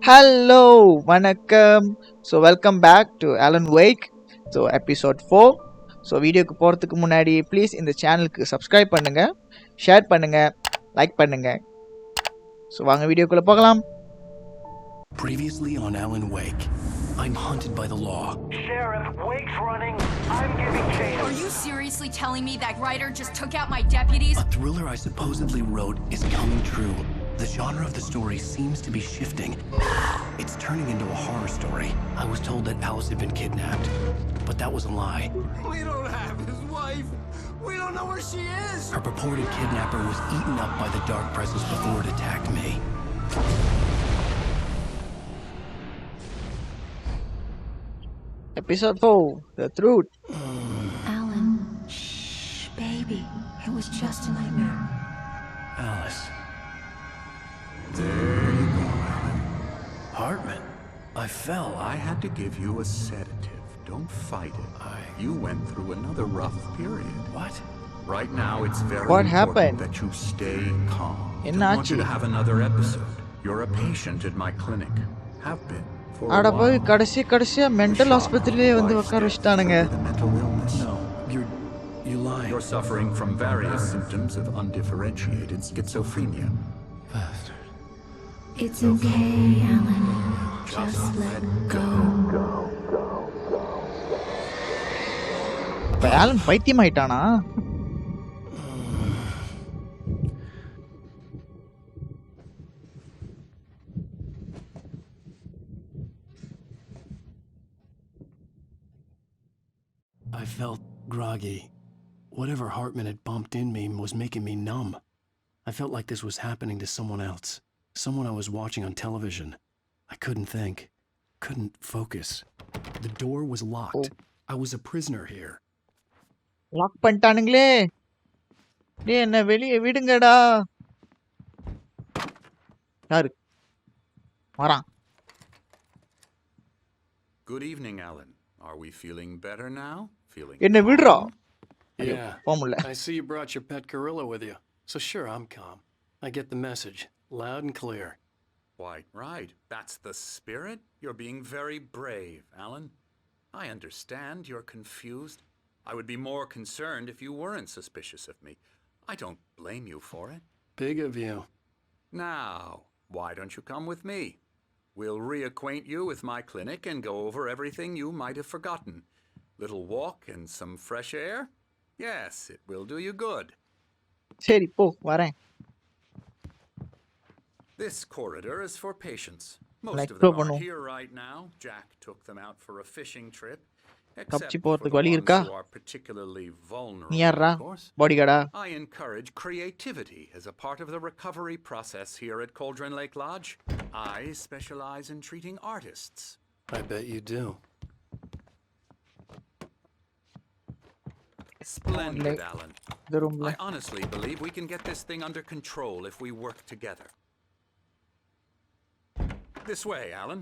Hello, வணக்கம். So welcome back to Alan Wake. So episode 4. So வீடியோக்கு போறதுக்கு முன்னாடி ப்ளீஸ் இந்த சேனலுக்கு சப்ஸ்கிரைப் பண்ணுங்க, ஷேர் பண்ணுங்க, லைக் பண்ணுங்க. So வாங்க வீடியோக்குள்ள போகலாம். Previously on Alan Wake, I'm hunted by the law. Sheriff, Wake's running. I'm giving chase. Are you seriously telling me that writer just took out my deputies? A thriller I supposedly wrote is coming true. The genre of the story seems to be shifting. It's turning into a horror story. I was told that Alice had been kidnapped, but that was a lie. We don't have his wife. We don't know where she is. Her purported kidnapper was eaten up by the dark presence before it attacked me. Episode 4, The Truth. Alan, shh, baby. It was just a nightmare. Alice. There you go, Alan. Hartman. I fell. I had to give you a sedative. Don't fight it. You went through another rough period. What? Right now, it's very What important happened? that you stay calm. I Ennachi? don't want you to have another episode. You're a patient at my clinic. Have been for a அட போய் while. கடைசியா mental The ஆஸ்பத்திரியிலே வந்து shock உட்கார of life வச்சிட்டானுங்க. stabbed you with a mental illness. No, you're lying. You're suffering from various symptoms of undifferentiated schizophrenia. Bastard. It's okay, Alan. Just let go. இப்ப Alan பைத்தியமாயிட்டானா? I felt groggy. Whatever Hartman had bumped in me was making me numb. I felt like this was happening to someone else, someone I was watching on television. I couldn't think, couldn't focus. The door was locked. I was a prisoner here. Lock பண்ணிட்டானுங்களே. டேய் என்ன வெளியே விடுங்கடா. யாரு? வரான். Good evening, Alan. Are we feeling better now? Feeling என்ன விடுறா. Yeah, போக முடியல. I see you brought your pet gorilla with you. So sure, I'm calm. I get the message, loud and clear. Quite right. That's the spirit. You're being very brave, Alan. I understand you're confused. I would be more concerned if you weren't suspicious of me. I don't blame you for it. Big of you. Now, why don't you come with me? We'll reacquaint you with my clinic and go over everything you might have forgotten. Little walk and some fresh air? Yes, it will do you good. சரி போ வரேன். This corridor is for patients. Most Like of them Probono. are here right now. Jack took them out for a fishing trip. Except தப்பிச்சு for போறதுக்கு the வழி ones இருக்கா? who are particularly நீ vulnerable, யாரா? of course. பாடிகார்டா? I encourage creativity as a part of the recovery process here at Cauldron Lake Lodge. I specialize in treating artists. I bet you do. Splendid, Lake. Alan. இந்த ரூம்ல. I honestly believe we can get this thing under control if we work together. This way, Alan.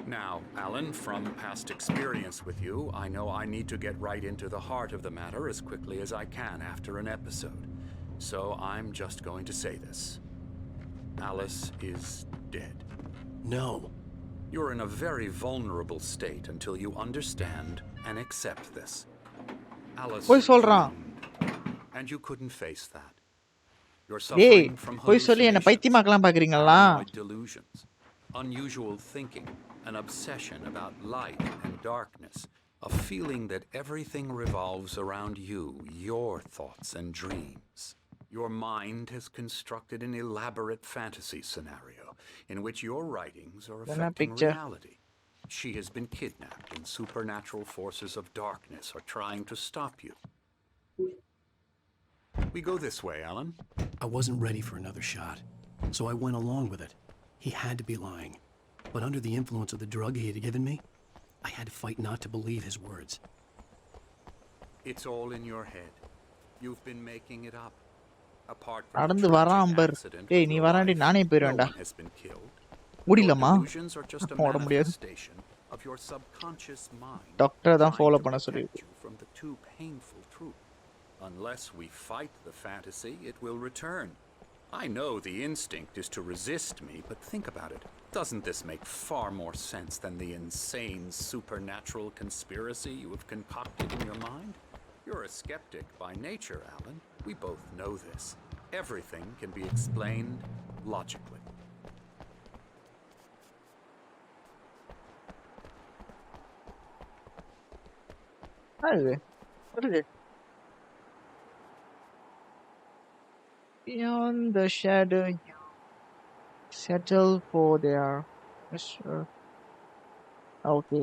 Now, Alan, from past experience with you, I know I need to get right into the heart of the matter as quickly as I can after an episode. So I'm just going to say this. Alice is dead. No. You're in a very vulnerable state until you understand and accept this. Alice போய் சொல்றான். dreamed, and you couldn't face that. You're டேய் suffering from போய் சொல்லி என்ன hallucinations, பைத்தியமாக்கலாம் பாக்குறீங்களா? paranoid delusions, unusual thinking, an obsession about light and darkness, a feeling that everything revolves around you, your thoughts and dreams. Your mind has constructed an elaborate fantasy scenario in which your writings are Then a affecting picture. reality. She has been kidnapped and supernatural forces of darkness are trying to stop you. We go this way, Alan. I wasn't ready for another shot, so I went along with it. He had to be lying. But under the influence of the drug he had given me, I had to fight not to believe his words. It's all in your head. You've been making it up. Apart from நடந்து the வரான் tragic பார். accident டேய் with நீ your வராண்டி wife, நானே no போயிடுவேன்டா. one has been killed. முடியலமா delusions are just a ஓட முடியாது manifestation of your subconscious mind டாக்டரை தான் trying follow to பண்ண protect சொல்லியிருக்கு you from the too painful truth. Unless we fight the fantasy, it will return. I know the instinct is to resist me, but think about it. Doesn't this make far more sense than the insane supernatural conspiracy you have concocted in your mind? You're a skeptic by nature, Alan. We both know this. Everything can be explained logically. அது வருது beyond the shadow you settle for their okay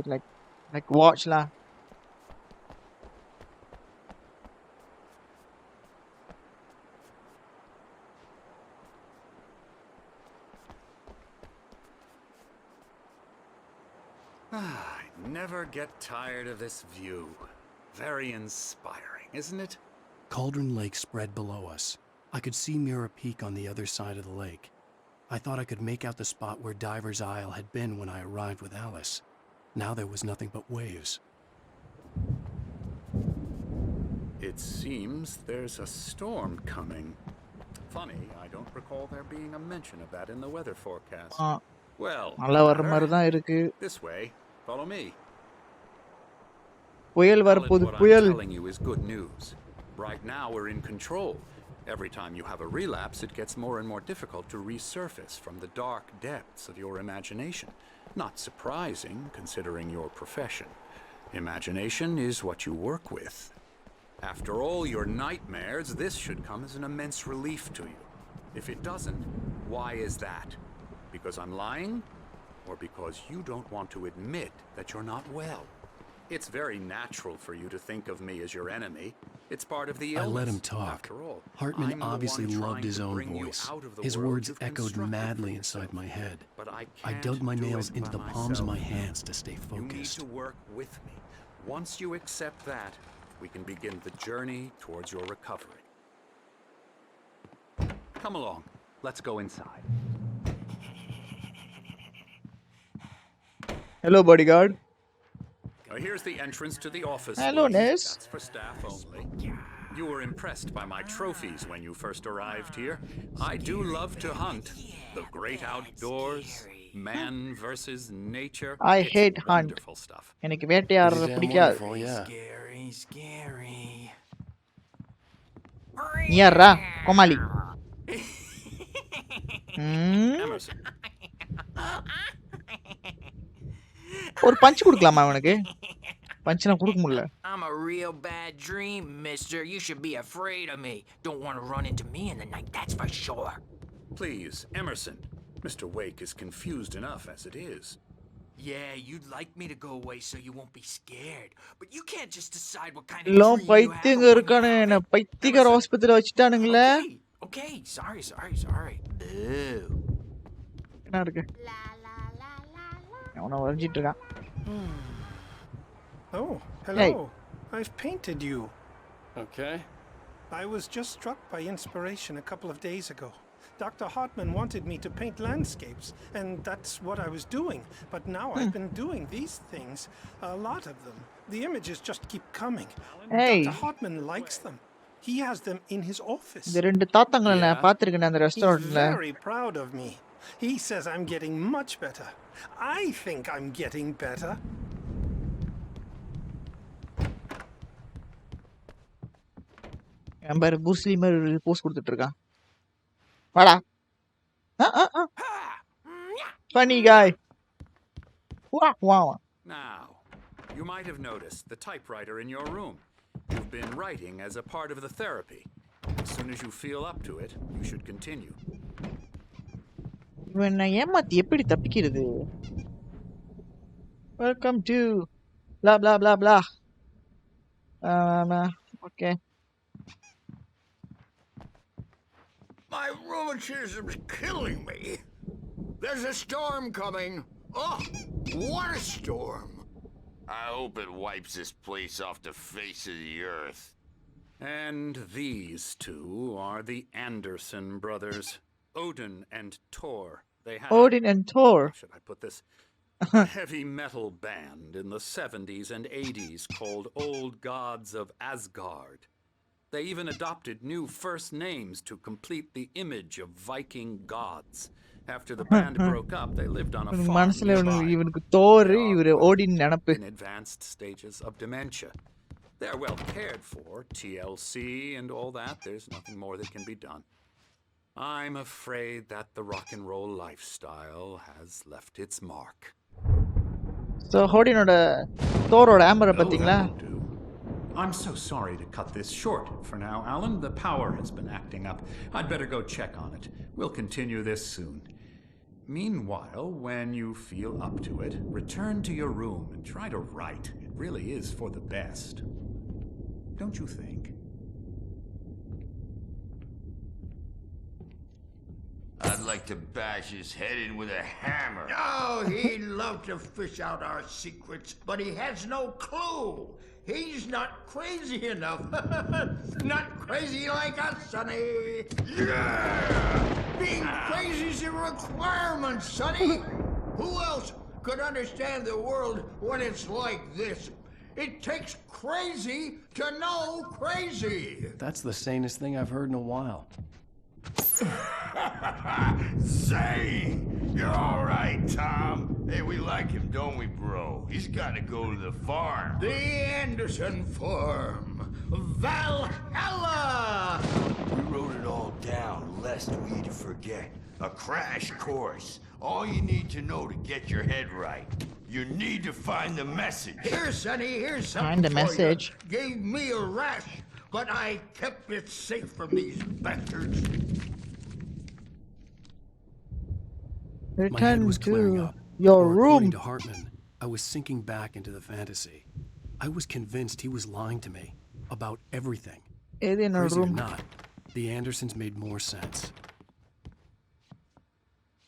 like watch lah I never get tired of this view. Very inspiring, isn't it? Cauldron Lake spread below us. I could see Mirror Peak on the other side of the lake. I thought I could make out the spot where Diver's Isle had been when I arrived with Alice. Now there was nothing but waves. It seems there's a storm coming. Funny, I don't recall there being a mention of that in the weather forecast. Well, மழை வர்ற மாதிரி தான் இருக்கு this way. Follow me. புயல் Alan, வரப்போகுது what புயல் I'm telling you is good news. Right now we're in control. Every time you have a relapse, it gets more and more difficult to resurface from the dark depths of your imagination. Not surprising, considering your profession. Imagination is what you work with. After all your nightmares, this should come as an immense relief to you. If it doesn't, why is that? Because I'm lying? Or because you don't want to admit that you're not well? It's very natural for you to think of me as your enemy. It's part of the illness. I let him talk. After all, Hartman I'm the obviously one loved trying his to own bring you voice. out of the His world words you've echoed constructed madly for inside yourself. my head. But I I dug can't my do nails it into by the palms of myself. my hands to stay You need focused. to work with me. Once you accept that, we can begin the journey towards your recovery. Come along. Let's go inside. hello bodyguard Now here's the entrance to the office. Hello, suite. Ness. That's for staff only. You were impressed by my trophies when you first arrived here. I do love to hunt. The great outdoors, man versus nature. I It's hate hunt. wonderful stuff. எனக்கு Pretty வேட்டையாடுறது damn பிடிக்காது wonderful, yeah. Scary. நீ யாரா கோமாளி Emerson, ஒரு punch கொடுக்கலாமா அவனுக்கு பஞ்ச்லாம் கொடுக்க முடியல I'm a real bad dream, mister. You should be afraid of me. Don't want to run into me in the night, that's for sure. please, Emerson. Mr. Wake is confused enough as it is. Yeah, you'd like me to go away so you won't be scared. But you can't just decide what kind of எல்லாம் dream you have. பைத்தியங்க இருக்கானு என்ன பைத்தியக்கார ஹாஸ்பத்திரியில வச்சுட்டானுங்களே Okay. Sorry. Ew. என்ன இருக்கு அவனை வரைஞ்சிட்டு இருக்கான் Oh, hello. Hey. I've painted you. Okay. I was just struck by inspiration a couple of days ago. Dr. Hartman wanted me to paint landscapes, and that's what I was doing. But now I've been doing these things, a lot of them. The images just keep coming. Hey. Dr. Hartman likes them. He has them in his office. இந்த ரெண்டு தாத்தாங்களை நான் பார்த்திருக்கேன் அந்த He's ரெஸ்டாரண்ட்ல very proud of me. He says I'm getting much better. I think I'm getting better. என் பாரு பூஸ்லி மாதிரி post கொடுத்துட்டு இருக்கான் வாடா funny guy wow Now, you might have noticed the typewriter in your room. You've been writing as a part of the therapy. As soon as you feel up to it, you should continue. இவன் நான் ஏமாத்தி எப்படி தப்பிக்கிறது welcome to blah blah blah blah okay My rheumatism's killing me. There's a storm coming. Oh, what a storm. I hope it wipes this place off the face of the earth. And these two are the Anderson brothers, Odin and Tor. They had Odin and Thor. how should I put this? A heavy metal band in the 70s and 80s called Old Gods of Asgard. They even adopted new first names to complete the image of Viking gods. After the band broke up, they lived on a farm மனசுல nearby. இவனுக்கு Thor They are, இவரு well, Odin நினைப்பு. in advanced stages of dementia. They're well cared for, TLC and all that. There's nothing more that can be done. I'm afraid that the rock and roll lifestyle has left its mark. So Odinோட Thorோட ஆம்பரை பாத்தீங்களா? I'm so sorry to cut this short for now, Alan. The power has been acting up. I'd better go check on it. We'll continue this soon. Meanwhile, when you feel up to it, return to your room and try to write. It really is for the best. Don't you think? I'd like to bash his head in with a hammer. Oh, he'd love to fish out our secrets, but he has no clue. He's not crazy enough. Not crazy like us, Sonny. Yeah! Being crazy's a requirement, Sonny. Who else could understand the world when it's like this? It takes crazy to know crazy. That's the sanest thing I've heard in a while. Zane! You're all right, Tom. Hey, we like him, don't we, bro? He's got to go to the farm. The Anderson farm. Valhalla! We wrote it all down, lest we forget. A crash course. All you need to know to get your head right. You need to find the message. Here, Sonny, here's something Find the for message. You. Gave me a rash, but I kept it safe from these bastards. My head Return was clearing to up. your Or room. according to Hartman, I was sinking back into the fantasy. I was convinced he was lying to me about everything. இது என்னோட Crazy or room. not, the Andersons made more sense.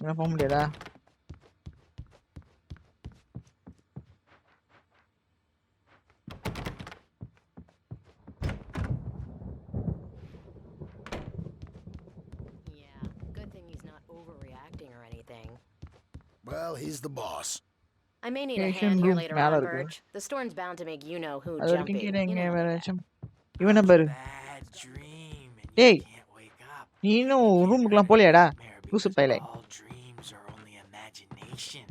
என்ன போக முடியாதா? Yeah, good thing he's not overreacting or anything. Well, he's the boss. I may need a Patient hand here room later மேல on, இருக்கு. Birch. The storm's bound to make you-know-who அது வரைக்கும் jumpy. கீழே You எங்க know வேற that. ஏதாச்சும் இவனை பாரு. Bad dream and ஏய் you can't wake up. நீ இன்னும் ரூமுக்குலாம் போலியாடா? லூசு பையலே. All dreams are only imagination.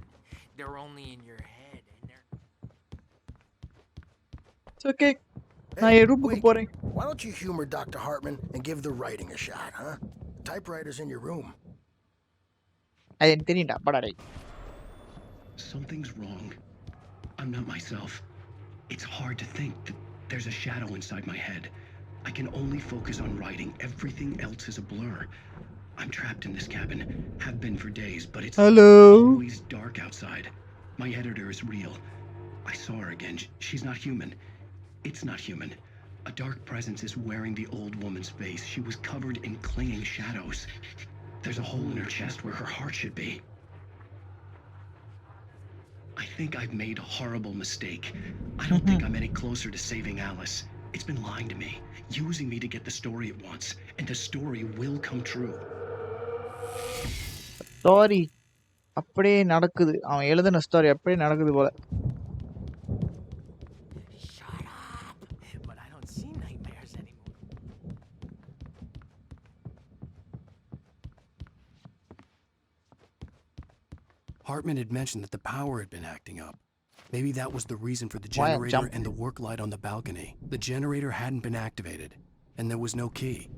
They're only in your head and they're It's okay. நான் என் ரூமுக்கு Wake, போறேன். why don't you humor Dr. Hartman and give the writing a shot, huh? Typewriter's in your room. அது எனக்கு தெரியும்டா. படா டேய். Something's wrong. I'm not myself. It's hard to think that there's a shadow inside my head. I can only focus on writing. Everything else is a blur. I'm trapped in this cabin. Have been for days, but it's Hello. always dark outside. My editor is real. I saw her again. She's not human. It's not human. A dark presence is wearing the old woman's face. She was covered in clinging shadows. There's a hole in her chest where her heart should be. I think I've made a horrible mistake. I don't think I'm any closer to saving Alice. It's been lying to me, using me to get the story it wants, and the story will come true. Story அப்படியே நடக்குது. அவன் எழுதின story அப்படியே நடக்குது போல. shut up. But I don't see nightmares anymore. Hartman had mentioned that the power had been acting up. Maybe that was the reason for the Why I'm generator jumping? and the work light on the balcony. The generator hadn't been activated, and there was no key.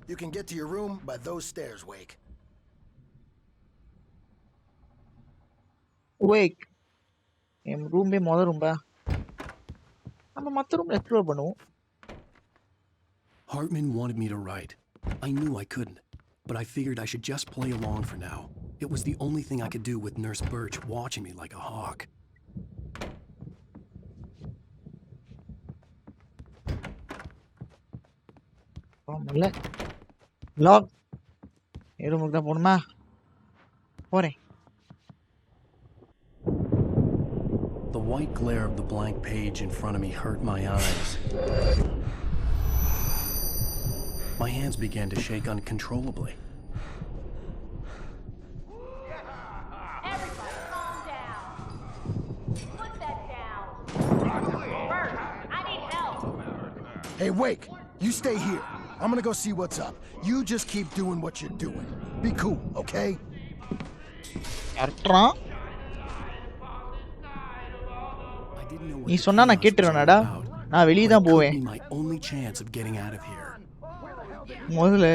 You can get to your room by those stairs, Wake. Wake. என் ரூம்பே மொதல் ரூம்பா. நம்ம மற்ற ரூம்ல explore பண்ணுவோம். Hartman wanted me to write. I knew I couldn't, but I figured I should just play along for now. It was the only thing I could do with Nurse Birch watching me like a hawk. இல்ல lock என் ரூமுக்கு தான் போகணுமா? போறேன். The white glare of the blank page in front of me hurt my eyes. My hands began to shake uncontrollably. Hey, Wake, you stay here. I'm gonna go see what's up. You just keep doing what you're doing. Be cool, okay? நீ சொன்னா நான் கேட்டுறேனடா. நான் வெளிய தான் போவேன். முதல்ல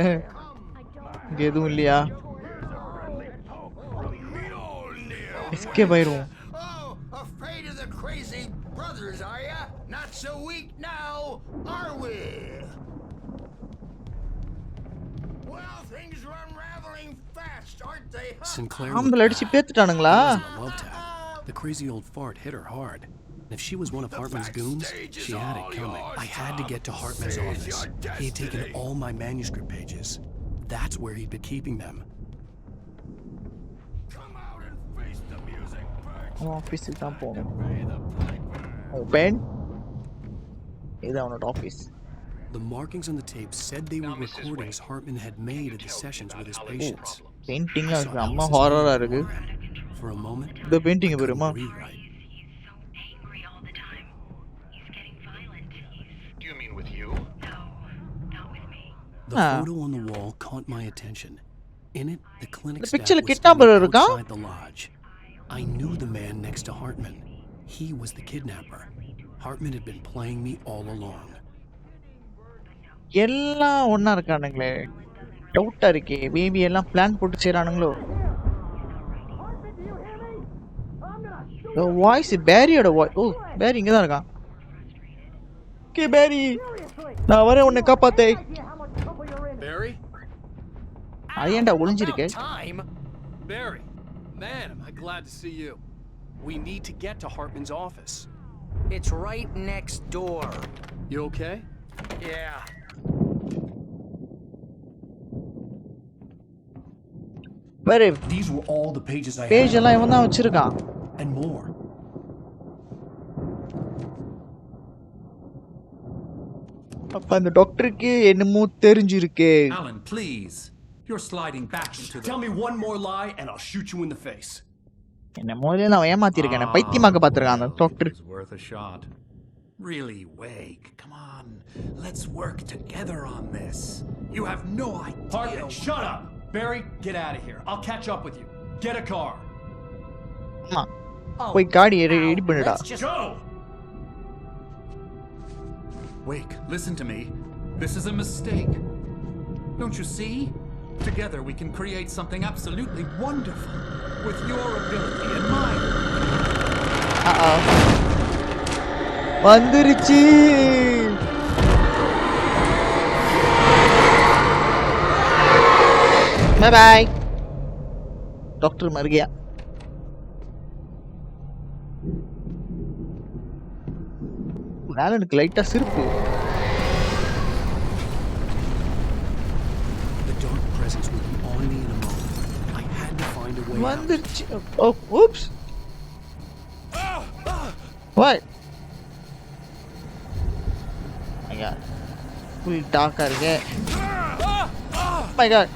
இங்க எதுவும் இல்லையா? எஸ்கேப் ஆயிரும். Afraid of the crazy brothers, are ya? Not so weak now, are we? Well, things are unraveling fast, aren't they? Sinclair. ஆம்பளை அடிச்சு பேத்துட்டானுங்களா? The crazy old fart hit her hard. If she was one of Hartman's goons, she had it coming. I had to get to Hartman's office. He had taken all my manuscript pages. That's where he'd been keeping them. ஆஃபீஸுக்கு தான் போகணும். Open. இது அவனோட office. The markings on the tape said they were recordings Hartman had made at the sessions with his patients. Painting அம்மா ஹாரரா இருக்கு. For a moment. இந்த painting பாருமா. Do you mean with you? The photo on the wall caught my attention. In it, the clinic staff was outside the lodge. I knew the man next to Hartman. He was the kidnapper. Hartman had been playing me all along. எல்லாம் ஒண்ணா இருக்கானுங்களே. டவுட்டா இருக்கே. Baby எல்லாம் plan போட்டு செய்றானுங்களோ. The voice Barryயோட voice. O, Barry இங்க தான் இருக்கான். Okay, Barry. நான் வரேன் உன்னை காப்பாத்தே. Barry? ஐயண்டா ஒளிஞ்சிருக்கே. Barry. Man, am I glad to see you. We need to get to Hartman's office. It's right next door. You okay? Yeah. Barry, these were all the pages I page எல்லாம் இவன் தான் வச்சிருக்கான். And more. அப்ப அந்த டாக்டருக்கு என்னமோ தெரிஞ்சிருக்கு. Alan, please. You're sliding back into the... Tell me one more lie and I'll shoot you in the face. என்ன முதல்ல நான் ஏமாத்தி இருக்கேன். நான் பைத்தியமாக்க பாத்துறேன் அந்த doctor. Worth a shot. Really, Wake. Come on. Let's work together on this. You have no idea. Hartman, shut up. Barry, get out of here. I'll catch up with you. Get a car. அம்மா. போய் காடி ready பண்ணுடா. Go. Wake, listen to me. This is a mistake. Don't you see? Together we can create something absolutely wonderful. With your ability and mine. வந்துருச்சு. Bye bye. Doctor மர் गया. ஆலனுக்கு லைட்டா சிரிப்பு. Presence will be on me in a moment. I had to find a way out. Oh, oops. What? My God. Full dark இருக்கு. My God.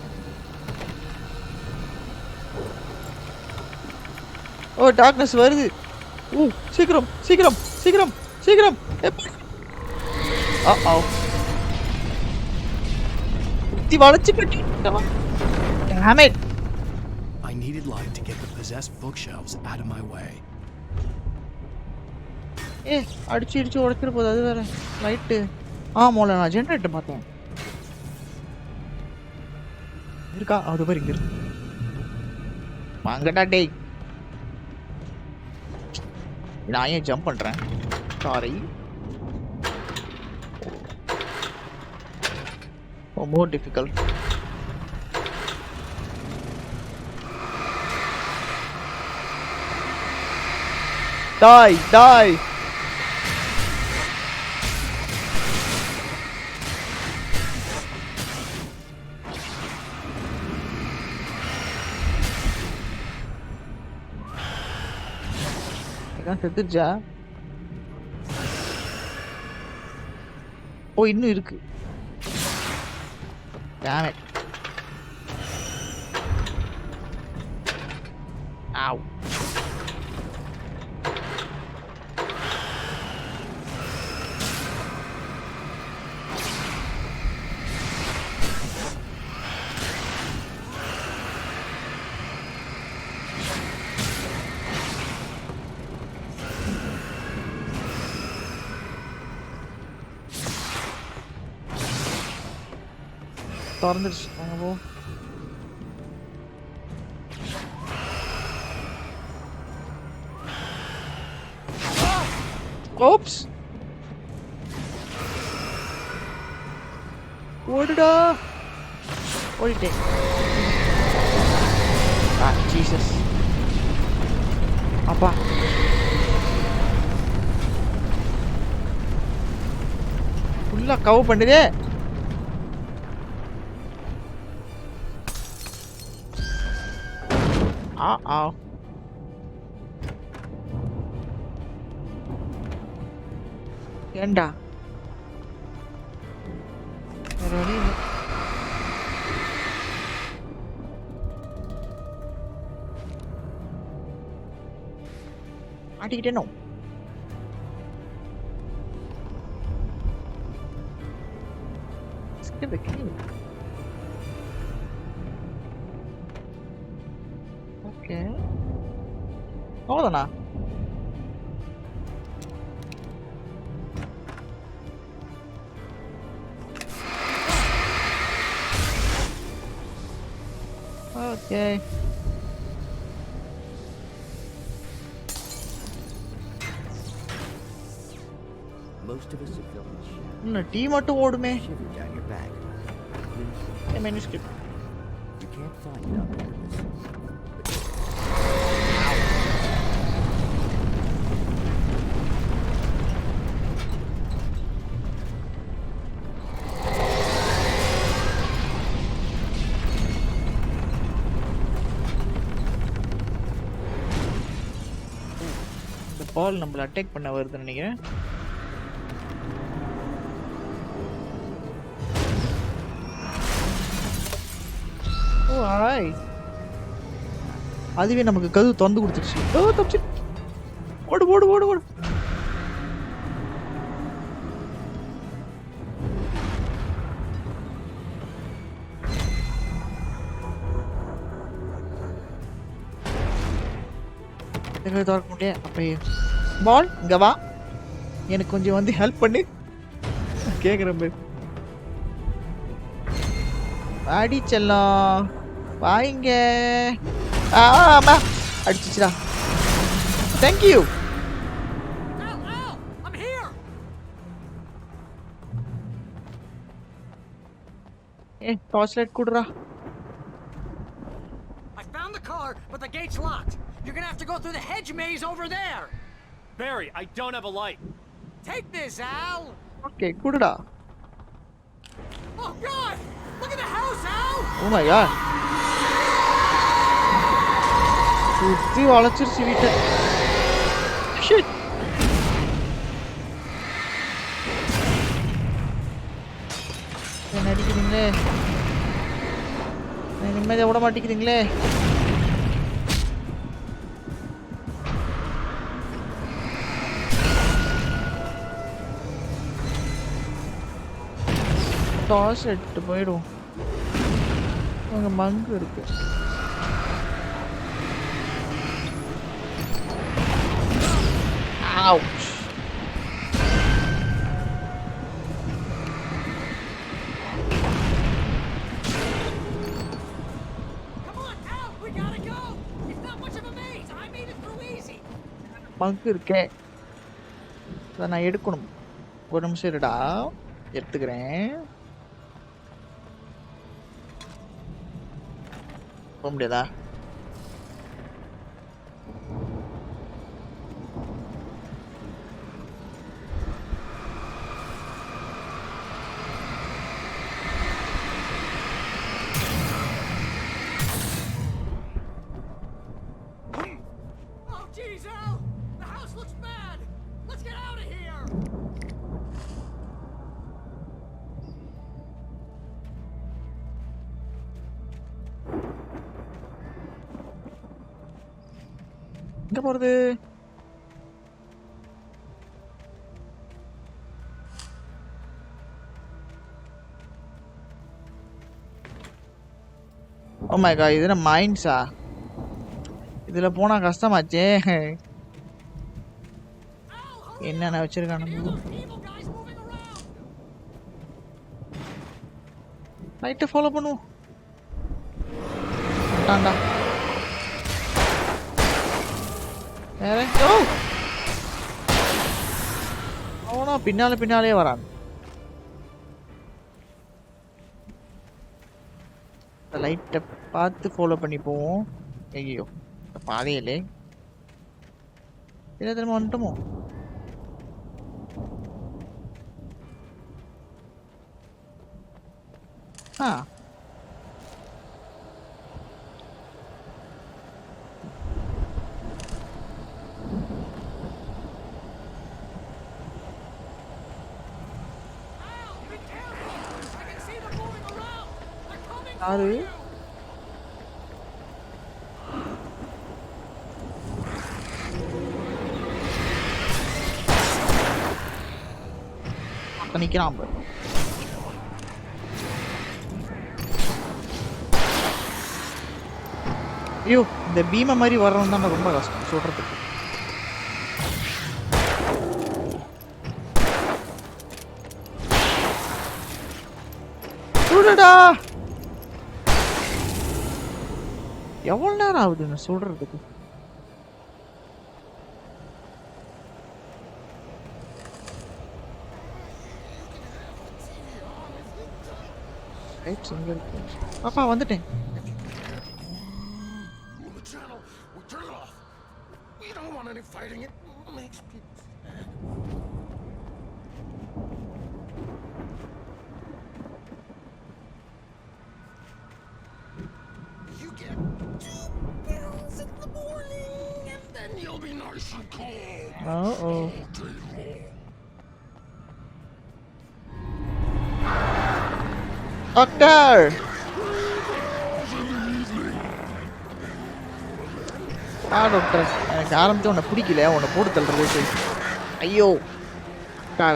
Oh, darkness வருது. சீக்கிரம். Uh-oh. Damn it! I needed light to get the possessed bookshelves out of my way. அடிச்சு உடைச்சிட்டு போகுது அது வேற. Light. மோல நான் generator பார்த்தேன். இருக்கா? அது பாரு இங்க இருக்கு. வாங்கடா டேய். நான் ஏன் ஜம்ப் பண்றேன்? சாரி. More difficult. Die! செத்துச்சா? இன்னும் இருக்கு. Damn it. Ow. திறந்துருச்சு. வாங்க போ. ஓப்ஸ். ஓடுடா. ஓடிட்டேன். ஜீசஸ். அப்பா. ஃபுல்லா கவர் பண்ணுதே. ஏண்டா வேற வழி இல்லை. மாட்டிக்கிட்டேனோ. ஓகே அவ்வளோதானா? Okay Most of us have felt the shadow. இன்னும் டீ மட்டும் ஓடுமே. Shiver down your back. manuscript. You can't find nothing in this. The ball நம்மள அட்டாக் பண்ண வருதுன்னு நினைக்கிறேன். ஓ ஹாய். அதுவே நமக்கு கதவு திறந்து கொடுத்துருச்சு. ஓ தப்பிச்சு. ஓடு ஓடு ஓடு ஓடு. எங்க திறக்க முடியாது. அப்பயே பால் இங்க வா, எனக்கு கொஞ்சம் வந்து ஹெல்ப் பண்ணு கேக்குறேன். போய் வாடி செல்லம் வாங்க. ஆமா அடிச்சுடா. Thank you. I'm here. ஏய் டார்ச் லைட் குடுறா. I found the car, but the gate's locked. You're gonna have to go through the hedge maze over there. Barry, I don't have a light. Take this, Al. Okay, குடுடா. Oh God! Look at the house, Al. Oh my God. சுத்தி வளைச்சிருச்சு வீட்டை. Shit. என்ன அடிக்கிறீங்களே? நிம்மதியா விட மாட்டேங்கிறீங்களே? Toss எடுத்து போயிடும். அங்கே மங்கு இருக்கு. Ouch. Come on, Al. We gotta go. It's not much of a maze. I made it through easy. மங்கு இருக்கே. அதை நான் எடுக்கணும். ஒரு நிமிஷம் இருடா, எடுத்துக்கிறேன். போக முடியாதா? Oh, geez, Al. The house looks bad. Let's get out of here. எங்க போறது? Oh my God, இது என்ன மைன்ஸா? இதுல போனா கஷ்டமாச்சே. என்னென்ன வச்சிருக்கானுங்க? ரைட்டை ஃபாலோ பண்ணுவோம். டாண்டா வேற அவனா பின்னாலே வரான். லைட்டை பார்த்து ஃபாலோ பண்ணி போவோம். ஐயோ பாதையிலே என்ன திரும்ப வந்துட்டோமோ. யாரு நிக்கிறான் பாரு. ஐயோ இந்த பீம மாதிரி வர்றவன் தான் ரொம்ப கஷ்டம் சொல்றதுக்கு. எவ்வளவு நேரம் ஆகுது சொல்றதுக்கு. பாப்பா வந்துட்டேன். டாக்டர் டாக்டர் எனக்கு ஆரம்பிச்சு உன்னை பிடிக்கல, உன்னை போட்டு தள்ளுறது. ஐயோ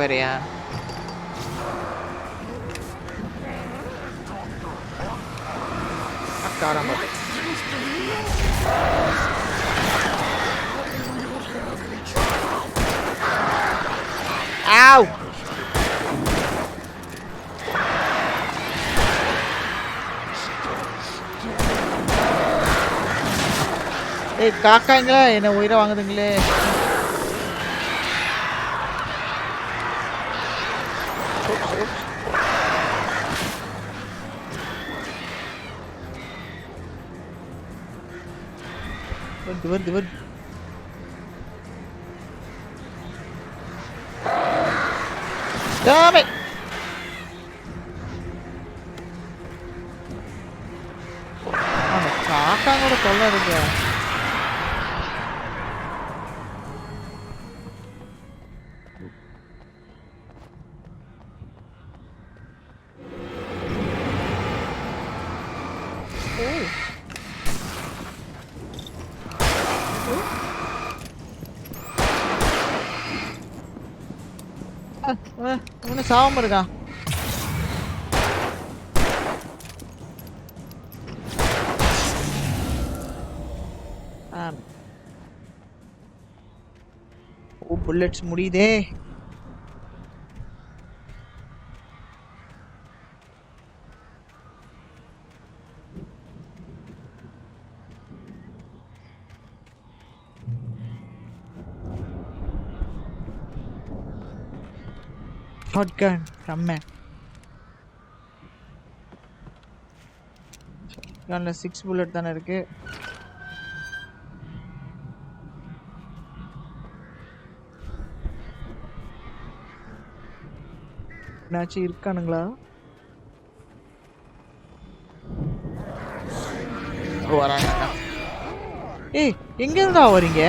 வேறையா ஆரம்ப காக்காங்களா என்ன உயிரை வாங்குதுங்களே. வருது காக்காங்களோட தொல்லை இருக்கு. சாவம் இருக்கா புல்லட்ஸ் முடியுதே. shotgun செம்ம. கன்ல 6 புல்லட் தானே இருக்கு. நாச்சி இருக்கானுங்களா? வராங்க. ஏய் எங்க இருந்தா வரீங்க?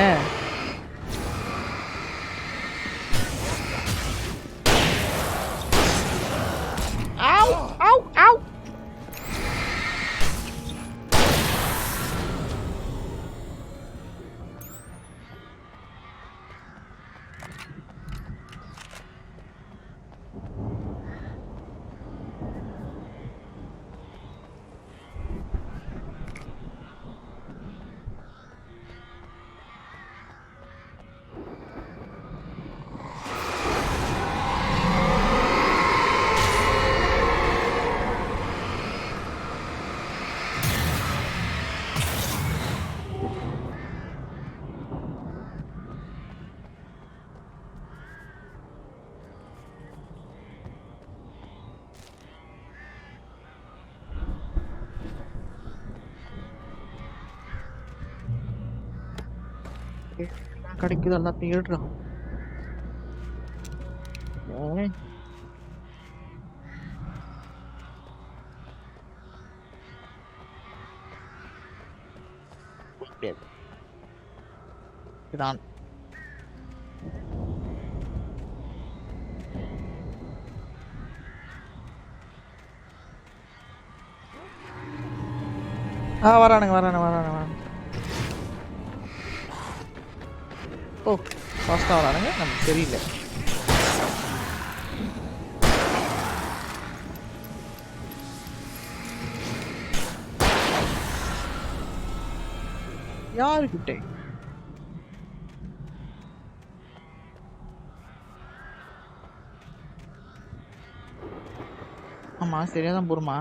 கிடைக்குது எல்லாத்தையும் ஏடுறான். இதான் வரானுங்க. ஓ ஃபாஸ்ட்டாக வரானுங்க, நமக்கு தெரியல. யாருக்கிட்டே ஆமா சரியாதான் போருமா.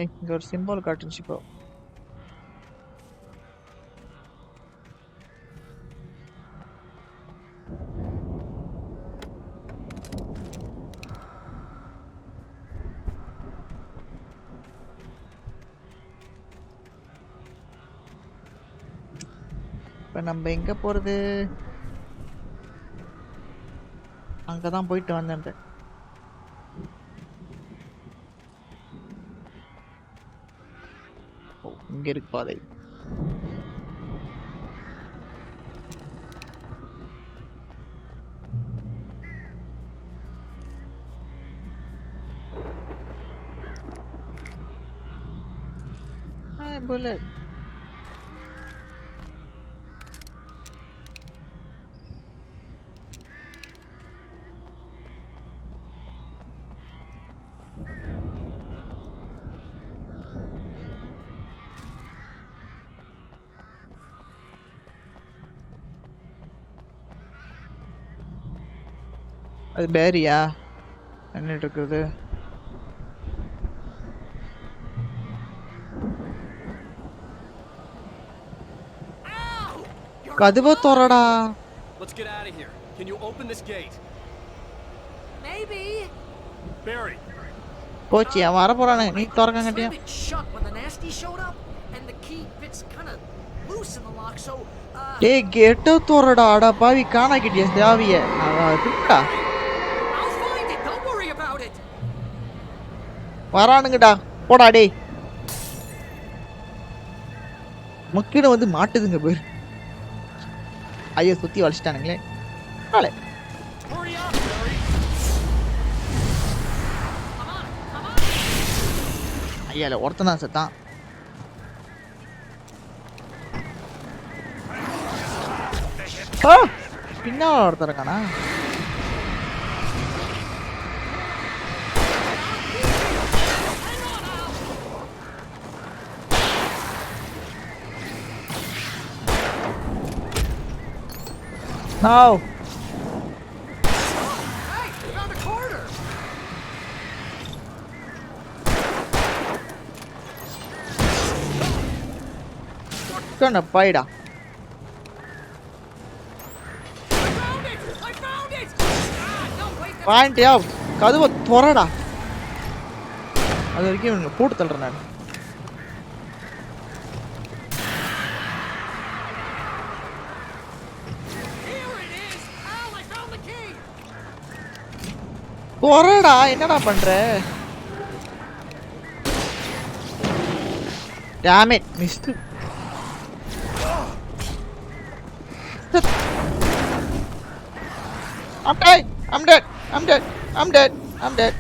இங்க ஒரு சிம்பிள் காட்டுச்சு இப்போ. இப்போ நம்ம எங்க போறது? அங்கதான் போயிட்டு வந்தேன். இங்க இருக்கு பாதை. bullet. அது பேரியா என்ன இருக்குது? கதவு தோறடா. Let's get out of here. Can you open this gate? Maybe. Barry. போச்சி அவன் வர போறானே, நீ தோறக்க கட்டியா? Shut when the nasty showed up and the key fits kind of loose in the lock so டேய் கேட் தோறடா. அட பாவி காணா கிட்டியா சாவியே. அதுடா. I'll find it. Don't worry about it. வரானுங்கடா. போடா டேய். மக்கின வந்து மாட்டுதுங்க பேர். ஐயோ சுத்தி வளைச்சிட்டானுங்களே. ஆளே. ஐயால ஒருத்தனா செத்தான். பின்னா ஒருத்தருக்கானா? No. Hey, we found a corner. Gonna fight. I found it. No, wait. Find out. கதவை தோறடா. அது வரைக்கும் போட்டு தள்ளுறேன் நான். தோறடா என்னடா பண்ற? Damn it, missed. I'm dead. I'm dead. I'm dead. I'm dead. I'm dead.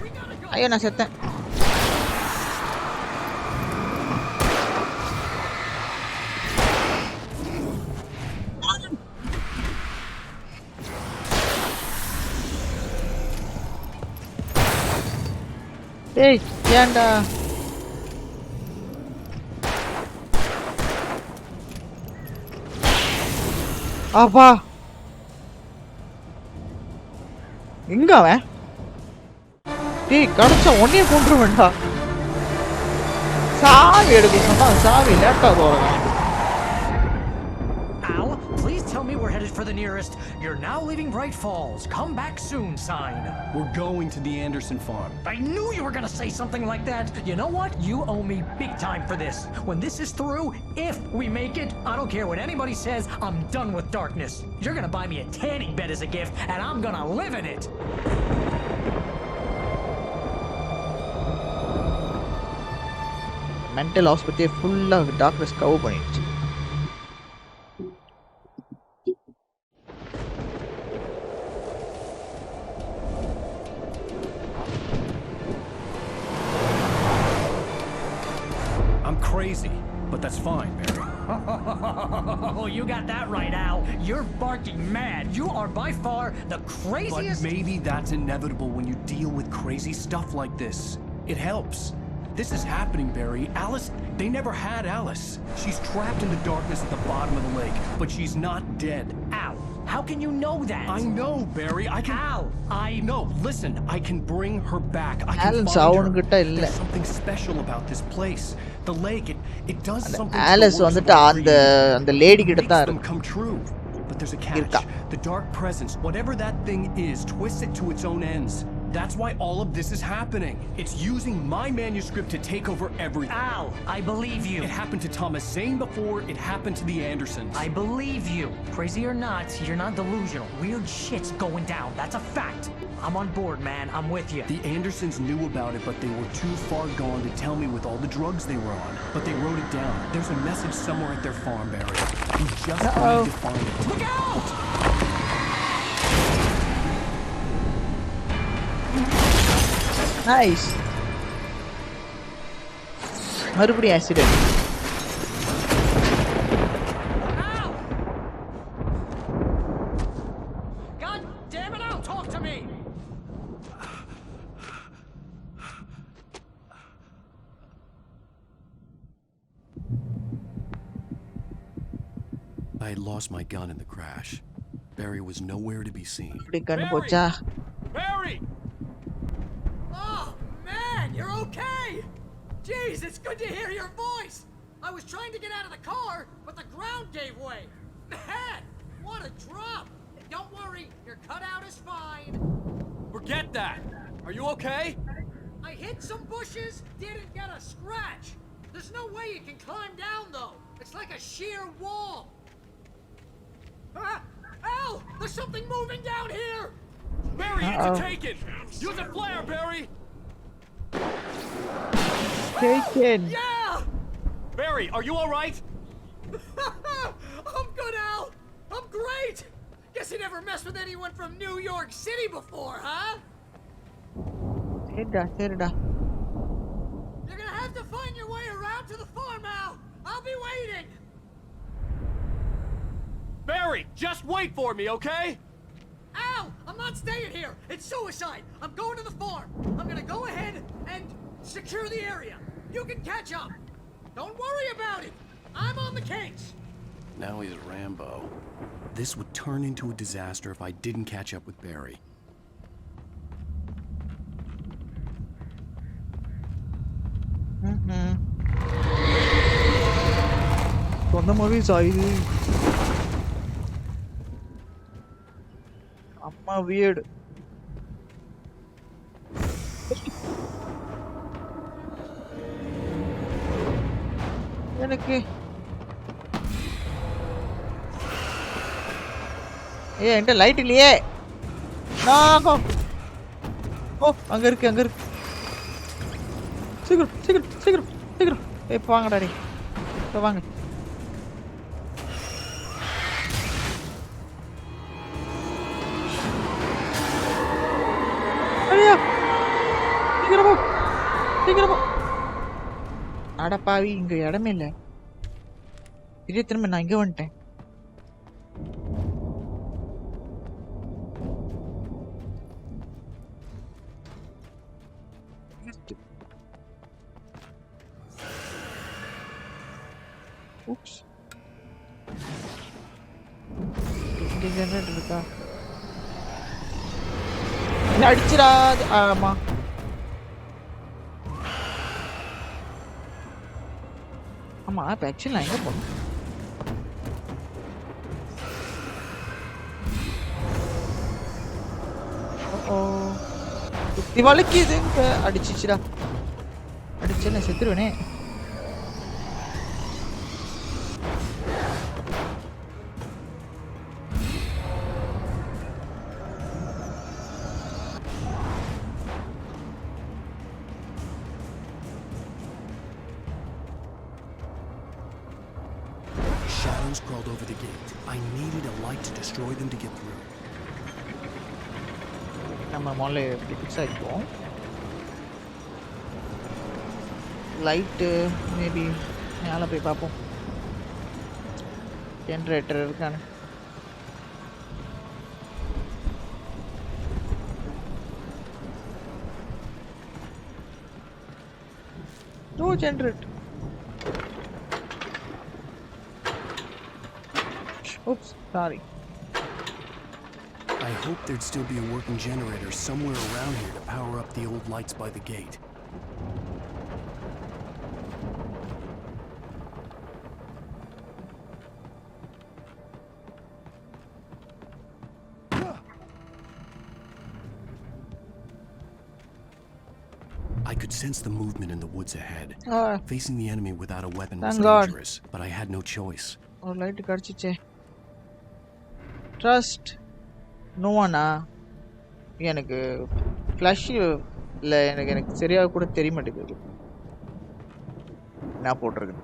Ayun na set. Hey, yanda. Apa? எங்க அவன்? டேய் கடச்ச ஒண்ணே கொன்றுவேன்டா. சாவி எடுக்க சொன்னா சாவி லேட்டா போறான். Al, please tell me we're headed for the nearest "You're now leaving Bright Falls. Come back soon" sign. We're going to the Anderson farm. I knew you were gonna say something like that. You know what? You owe me big time for this. When this is through, if we make it, I don't care what anybody says, I'm done with darkness. You're gonna buy me a tanning bed as a gift, and I'm gonna live in it. Mental hospital full of darkness cover பண்ணிடுச்சு. I'm crazy, but that's fine, Barry. Oh, you got that right, Al. You're barking mad. You are by far the craziest. But maybe that's inevitable when you deal with crazy stuff like this. It helps. This is happening, Barry. Alice, they never had Alice. She's trapped in the darkness at the bottom of the lake, but she's not dead. Al, how can you know that? I know, Barry. I can... Al, No, listen. I can bring her back. I can Alan find her. There's something special about this place. The lake, it does something to Alice the works வந்துட்டு of our அந்த lady கிட்ட makes தான் them come true. But there's a catch. The dark presence, whatever that thing is, twists it to its own ends. That's why all of this is happening. It's using my manuscript to take over everything. Al, I believe you. It happened to Thomas Zane before, it happened to the Andersons. I believe you. Crazy or not, you're not delusional. Weird shit's going down. That's a fact. I'm on board, man. I'm with you. The Andersons knew about it, but they were too far gone to tell me with all the drugs they were on. But they wrote it down. There's a message somewhere at their farm, Barry. You just need to find it. Look out! Nice. மறுபடியும் accident. God damn it, Al, talk to me! I had lost my gun in the crash. Barry was nowhere to be seen. Barry! Oh, man, you're okay! Jeez, it's good to hear your voice! I was trying to get out of the car, but the ground gave way. Man, what a drop! Don't worry, your cutout is fine. Forget that! Are you okay? I hit some bushes, didn't get a scratch. There's no way you can climb down, though. It's like a sheer wall. Ah! Al! There's something moving down here! Barry, it's taken! Use a flare, Barry! Taken! Yeah! Barry, are you alright? I'm good, Al! I'm great! Guess you never messed with anyone from New York City before, huh? சரிடா. You're gonna have to find your way around to the farm, Al! I'll be waiting! Barry, just wait for me, okay? Al! I'm not staying here! It's suicide! I'm going to the farm! I'm gonna go ahead and secure the area! You can catch up! Don't worry about it! I'm on the case! Now he's Rambo. This would turn into a disaster if I didn't catch up with Barry. சொந்த மாதிரி சாயுது. அம்மா weird. எனக்கு என்கிட்ட light இல்லையே. ஓ அங்க இருக்கு. சீக்கிரம். இப்போ வாங்கடா டேய். இப்போ வாங்க. ஐயா. சீக்கிரம் போ. அடப்பாவி இங்க இடமே இல்ல. திரும்ப நான் இங்க வந்துட்டேன். Oops. இங்க ஜெனரேட்டர் இருக்கா? என்ன அடிச்சிரா? ஆமா. ஆமா, இப்ப ஆக்சுவலி நான் எங்க போறேன்? வலிக்குதுங்க அடிச்சிச்சுடா அடிச்சேன்னு செத்துருவேனே Shadows crawled over the gate. I needed a light to destroy them to get through. நம்ம முதல்ல ஃபிக்ஸ் ஆகிப்போம் லைட்டு மேபி மேலே போய் பார்ப்போம் ஜென்ரேட்டர் இருக்கானு no generate oops sorry I hoped there'd still be a working generator somewhere around here to power up the old lights by the gate. I could sense the movement in the woods ahead. Facing the enemy without a weapon was dangerous, but I had no choice. Oh, light கடிச்சிச்சே trust நோவானா எனக்கு flash இல்லை எனக்கு சரியாக கூட தெரிய மாட்டேங்குது நான் போட்டிருக்கேன்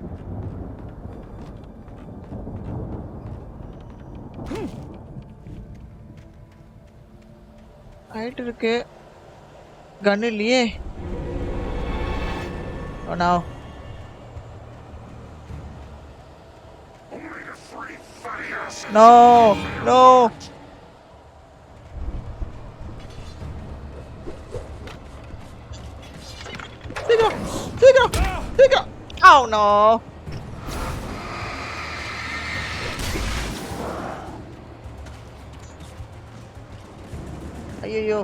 ஆயிட்டு இருக்கு கன் இல்லையே oh no No, no. Siguro. Oh no. ஐயோ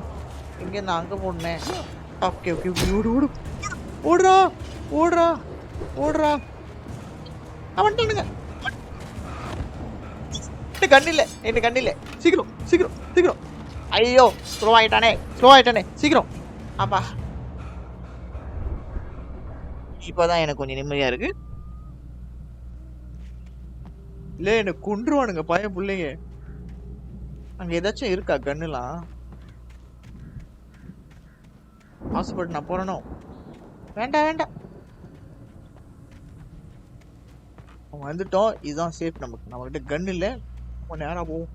இங்க நான் அங்க போனேன் ஓகே ஓடு ஓடுறா அவன் தானுங்க கண்ணில்ல சீக்கிரம் ஐயோ ஸ்லோ ஆயிட்டானே சீக்கிரம் அப்பா இப்பதான் எனக்கு கொஞ்சம் நிம்மதியா இருக்கு இல்ல எனக்கு கொன்றுவானுங்க பையன் பிள்ளைங்க அங்க ஏதாச்சும் இருக்கா கண்ணுலாம் ஆசைப்பட்டு நான் போறனோ வேண்டாம் வந்துட்டோம் இதுதான் சேஃப் நமக்கு நம்மகிட்ட கன் இல்ல கொஞ்ச நேரம் போவோம்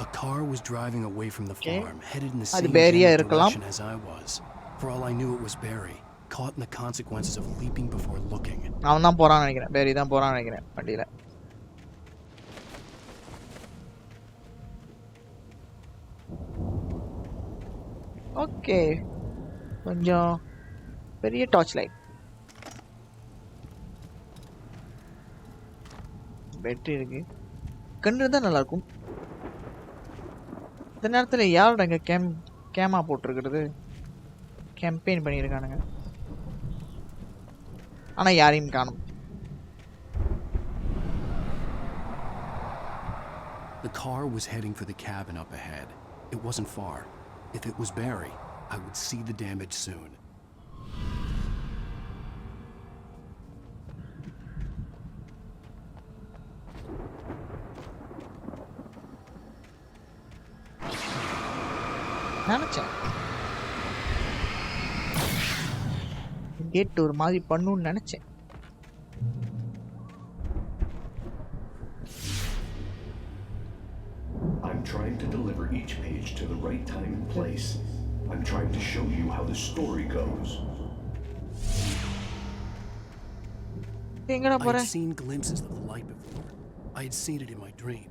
A car was driving away from the farm, headed in the அது same பேரியா general இருக்கலாம் direction as I was. For all I knew, it was Barry, caught in the consequences of leaping before looking. அவன் தான் போறான்னு நினைக்கிறேன் பேரி தான் போறான்னு நினைக்கிறேன் வண்டியில ஓகே கொஞ்சம் பெரிய டார்ச் லைட் பேட்டரி இருக்கு கண்ணு இருந்தா நல்லா இருக்கும் இந்த நேரத்துல யாரோட இங்க கேமா போட்டிருக்கிறது கேம்பெயின் பண்ணியிருக்கானுங்க ஆனா யாரையும் காணும் The car was heading for the cabin up ahead. It wasn't far. If it was Barry, I would see the damage soon. நினைச்சேன் கேட் ஒரு மாதிரி பண்ணுன்னு நினைச்சேன் I'm trying to deliver each page to the right time and place. I'm trying to show you how the story goes. I'd seen glimpses of the light before. I had seen it in my dream.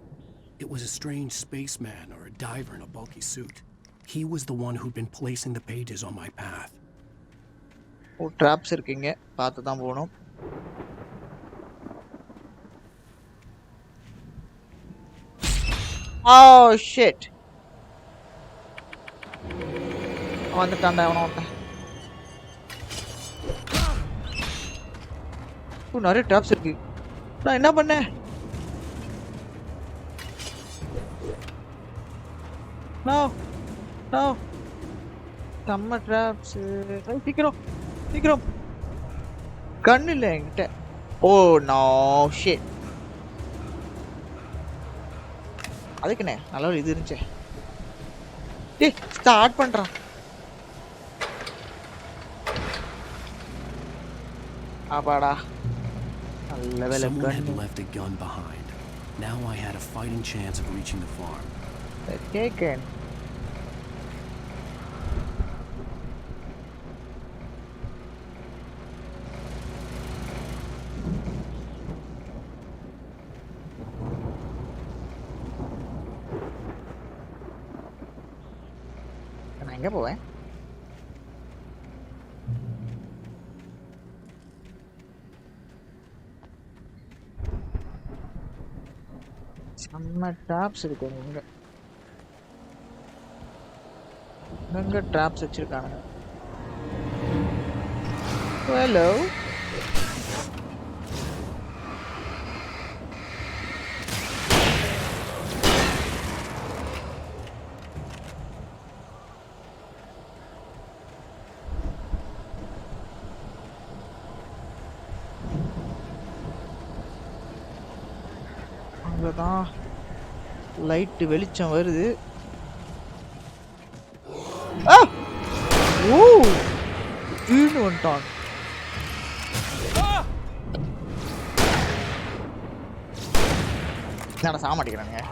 It was a strange spaceman or a diver in a bulky suit. He was the one who'd been placing the pages on my path. Oh drops இருக்குங்க பார்த்து தான் போகணும் Oh shit. வந்துட்டான்டா அவன ஒருத்தன். நிறைய drops இருக்கு. நான் என்ன பண்ணேன்? No. No. Summer traps. சீக்கிரம். கண்ணு இல்ல என்கிட்ட. Oh no shit. அதுக்குனே நல்ல ஒரு இது இருந்துச்சு. டேய் ஸ்டார்ட் பண்றான். அப்பாடா. Someone had left a gun behind. Now I had a fighting chance of reaching the farm. Let's take it. நான் எங்க போவேன்? செம்ம ட்ராப்ஸ் இருக்கு இங்க ட்ராப்ஸ் வச்சிருக்கானுங்க. ஹலோ அங்கதான் லைட் வெளிச்சம் வருது. ஓ வீடு வந்துட்டான். என்னடா சாக மாட்டேங்கிறானுங்க.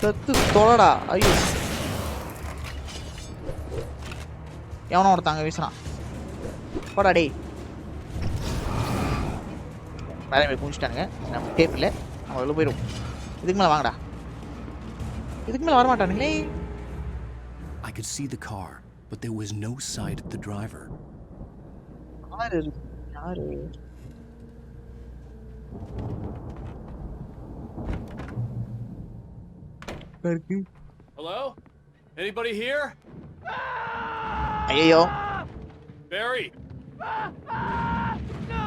செத்து தொலைடா. ஐயோ எவனோ ஒருத்தாங்க வீசுறான். போடா டேய். வேற போய் குடிச்சிட்டானுங்க. நம்ம டேப் இல்லை, நம்ம உள்ள போயிடும். இதுக்கு மேலே வாங்கடா. இதுக்கு மேலே வரமாட்டானுங்களே. I could see the car, but there was no sight of the driver. யாரு? Hello? Anybody here? ஐயோ Barry.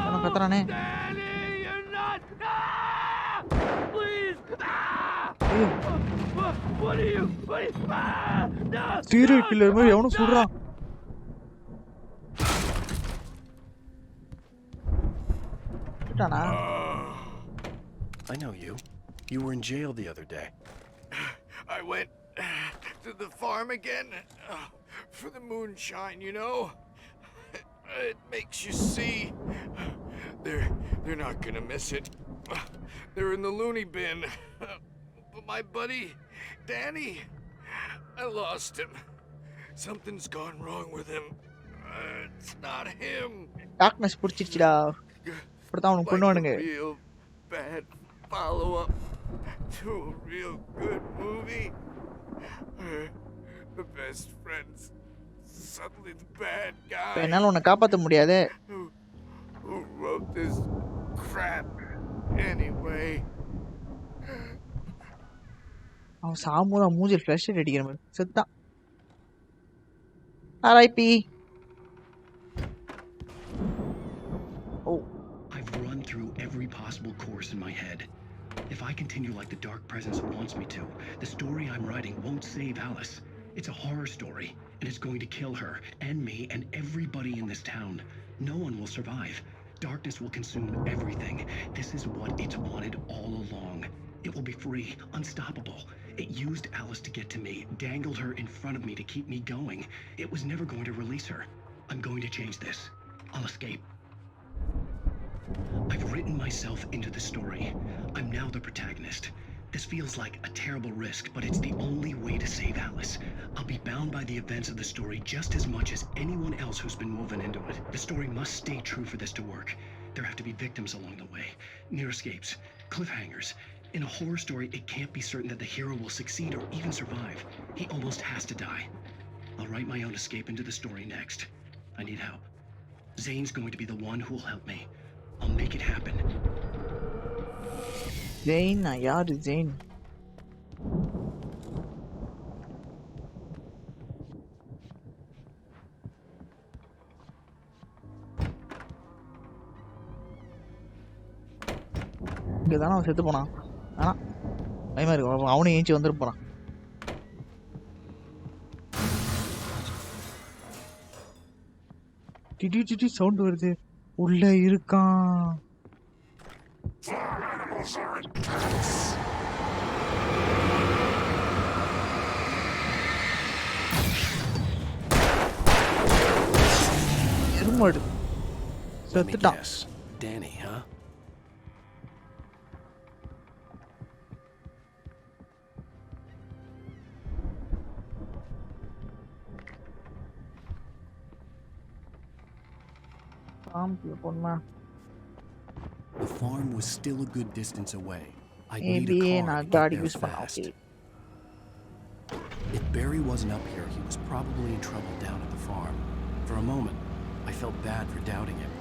அவன் கத்துறானே. சீரியல் கில்லர் மாதிரி எவனும் சுடுறான். I know you. You were in jail the other day. I went to the farm again for the moonshine, you know? It makes you see. They're not gonna miss it. They're in the loony bin. But my buddy, Danny, I lost him. Something's gone wrong with him. It's not him. Darkness புடிச்சிடுச்சுடா. இப்படிதான் அவனுக்கு பண்ணுவானுங்க. Real bad follow-up to a real good movie. The best friends, suddenly the bad guy. என்னால உன்னை காப்பாற்ற முடியாது. Who wrote this crap anyway? அவன் சாமூதா மூஞ்சில் ஃப்ளஷ் அடிக்கிற மாதிரி செத்தான். RIP. Oh, I've run through every possible course in my head. If I continue like the dark presence wants me to, the story I'm writing won't save Alice. It's a horror story, and it's going to kill her, and me, and everybody in this town. No one will survive. Darkness will consume everything. This is what it's wanted all along. It will be free, unstoppable. It used Alice to get to me, dangled her in front of me to keep me going. It was never going to release her. I'm going to change this. I'll escape. I've written myself into the story. I'm now the protagonist. This feels like a terrible risk, but it's the only way to save Alice. I'll be bound by the events of the story just as much as anyone else who's been woven into it. The story must stay true for this to work. There have to be victims along the way, near escapes, cliffhangers. In a horror story, it can't be certain that the hero will succeed or even survive. He almost has to die. I'll write my own escape into the story next. I need help. Zane's going to be the one who'll help me. I'll make it happen. Zane, யாரு Zane? இங்க தானே அவன் செத்து போனான். ஆனால் பயமாக இருக்கு, அவனும் ஏஞ்சி வந்துட்டு போகிறான். திடீர் சவுண்ட் வருது, உள்ள இருக்கான். எருமாடு செத்துட்டான். Danny, huh? The farm was still a good distance away. I'd need a car to get there fast. If Barry wasn't up here, he was probably in trouble down at the farm. For a moment, I felt bad for doubting him.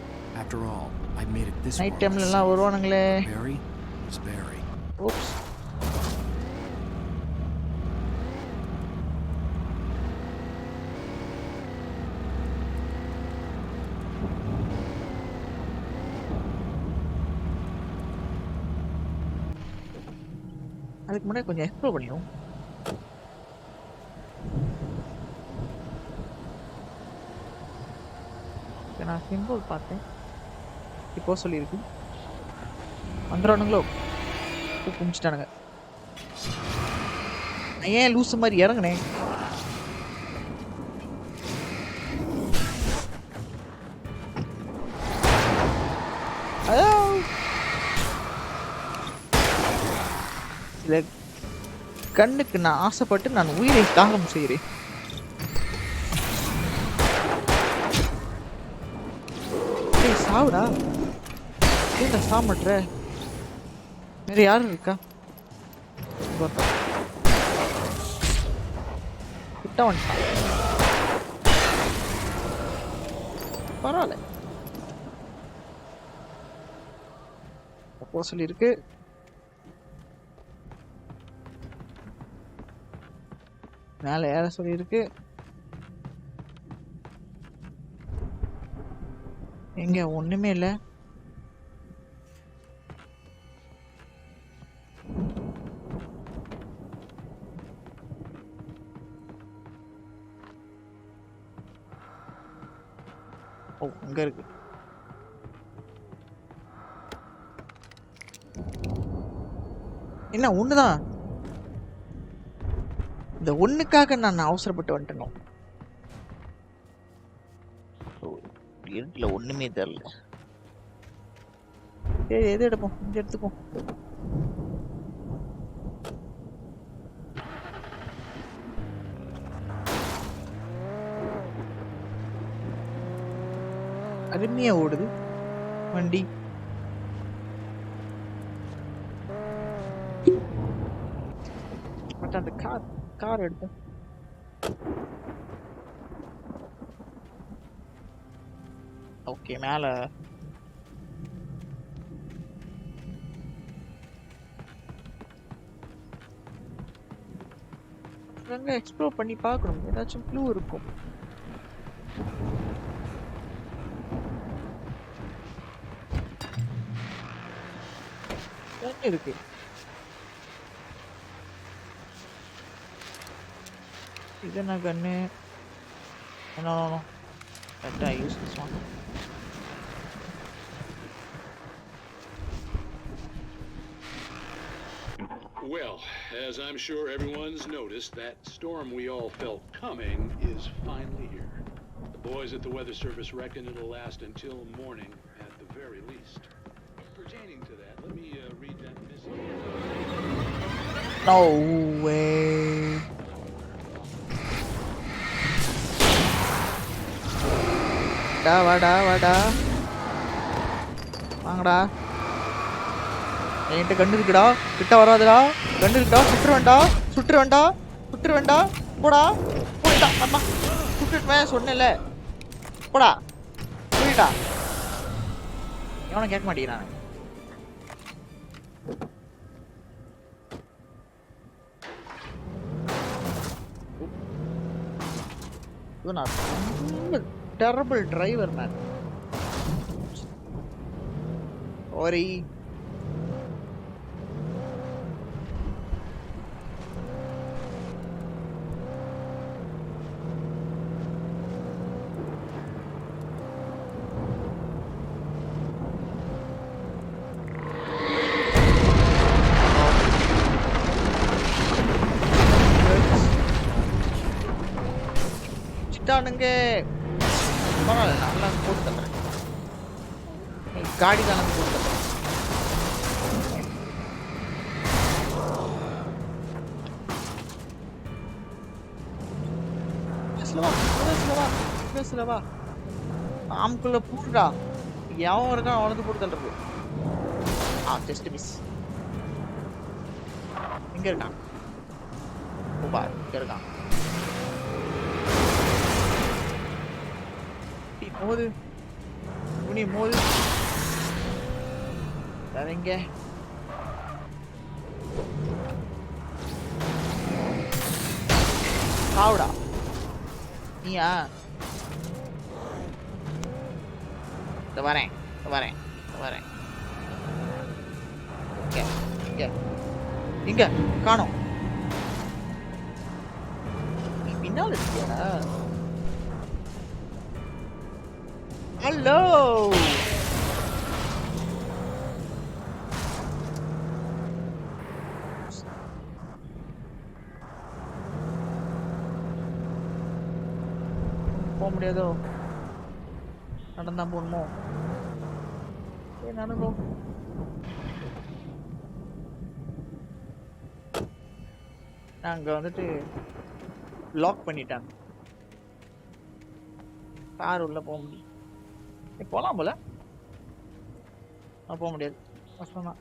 After all, I made it this far. Night time la varuvanangle. Barry was Barry. Oops. அதுக்கு முன்னாடி கொஞ்சம் explore பண்ணிடும். நான் simple பார்த்தேன், இப்போ சொல்லியிருக்கு வந்துடுவானுங்களோ, குமிச்சிட்டானுங்க. நான் ஏன் லூசு மாதிரி இறங்குனேன்? சில கண்ணுக்கு நான் ஆசைப்பட்டு நான் உயிரை தாகம் செய்கிறேன். சாவுடா, ஏன்டா சாமட்ற? வேற யாரும் இருக்கா? கிட்ட வந்துட்டான், பரவாயில்ல. அப்போ சொல்லியிருக்கு மேலே ஏற சொல்லியிருக்கு. எங்க ஒண்ணுமே இல்ல. ஓ, அங்க இருக்கு. என்ன ஒண்ணுதான், இந்த ஒண்ணுக்காக நான் அவசரப்பட்டு வந்துட்டேன். இருட்டுல ஒண்ணுமே தெரியல. சரி, எது எடுப்போம்? இங்க எடுத்துப்போம். அருமையா ஓடுது வண்டி. பட் அந்த கார் எடுப்போம். ஓகே, மேல எக்ஸ்ப்ளோர் பண்ணி பார்க்கணும், ஏதாச்சும் க்ளூ இருக்கும். இருக்கு. இது என்ன கண்ணு? No. Let I use this one. Well, as I'm sure everyone's noticed, that storm we all felt coming is finally here. The boys at the Weather Service reckon it'll last until morning at the very least. Pertaining to that, let me read that message. No way. வாடா வாங்கடா, என்கிட்ட கண்ணு இருக்குடா, கிட்ட வராதுடா, கண்ணு இருக்குடா, சுட்டுருவேண்டா, போடா போயிட்டா. அம்மா சுட்டுட்டுவேன் சொன்னேன்ல, போடா போயிட்டா. எவனும் கேட்க மாட்டேங்கிறான். Terrible driver, man. Sorry. வந்துட்டானுங்க. பரவாயில்ல, நல்லா போட்டு தந்துறேன். காடி தான் போட்டு தந்துறேன். பேசுறவா ஆம்குள்ள பூண்டா எவன் இருக்கான் அவனுக்கு போட்டு தள்ளுறது. Just miss. இங்க இருக்கான். இங்க இருக்கான். மோது துணி மோது இங்க சாவுடா. நீயா? வரேன் வரேன் வரேன். இங்க காணோம். நீ பின்னால் இருக்கியா? ஹலோ போக முடியாதோ? நடந்தான் போகணுமோ? நானும் போ. நாங்க வந்துட்டு லாக் பண்ணிட்டாங்க. கார் உள்ள போக முடியும். போலாம் போல போக முடியாது. கஷ்டம்தான்.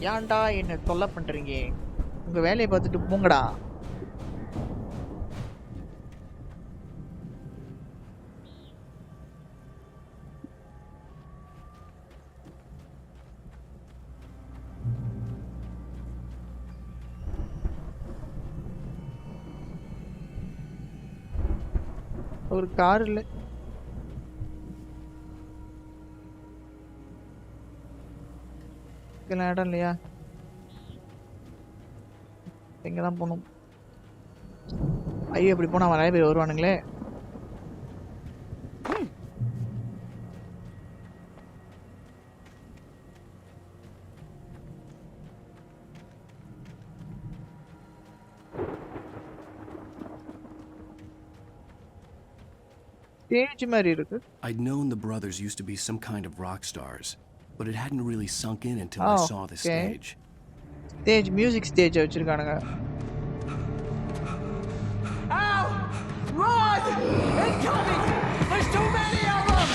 ஏன்டா என்ன தொல்லை பண்றீங்க? உங்க வேலையை பார்த்துட்டு போங்கடா. ஒரு கார் இல்லை. இடம் இல்லையா? எங்கதான் போகணும்? ஐயோ, இப்படி போனா நிறைய பேர் வருவானுங்களே. Stage மாதிரி இருக்கு. I'd known the brothers used to be some kind of rock stars, but it hadn't really sunk in until I saw the stage. Stage, music stage வச்சிருக்கானுங்க. Ow! Run! Incoming! There's too many of them!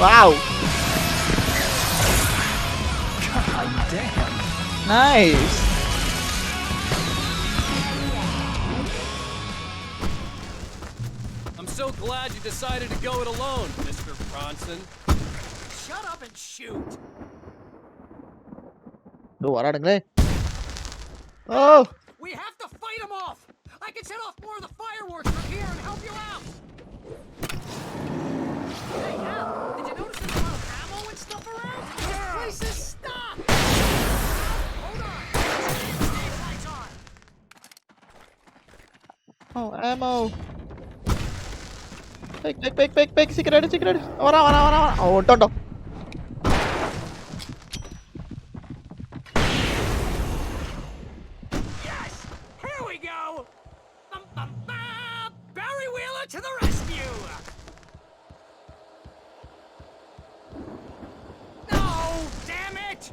Wow! God damn! Nice! So glad you decided to go it alone, Mr. Bronson. Shut up and shoot. No, வராடுங்களே. Oh! We have to fight them off. I can set off more of the fireworks from here and help you out. Hey, Al, did you notice there's a lot of ammo and stuff around? This place is stocked. Hold on. Stage lights on. Oh, ammo. Pick, secret. Vara. Oh, don't. Yes! Here we go! Barry Wheeler to the rescue! No! Damn it!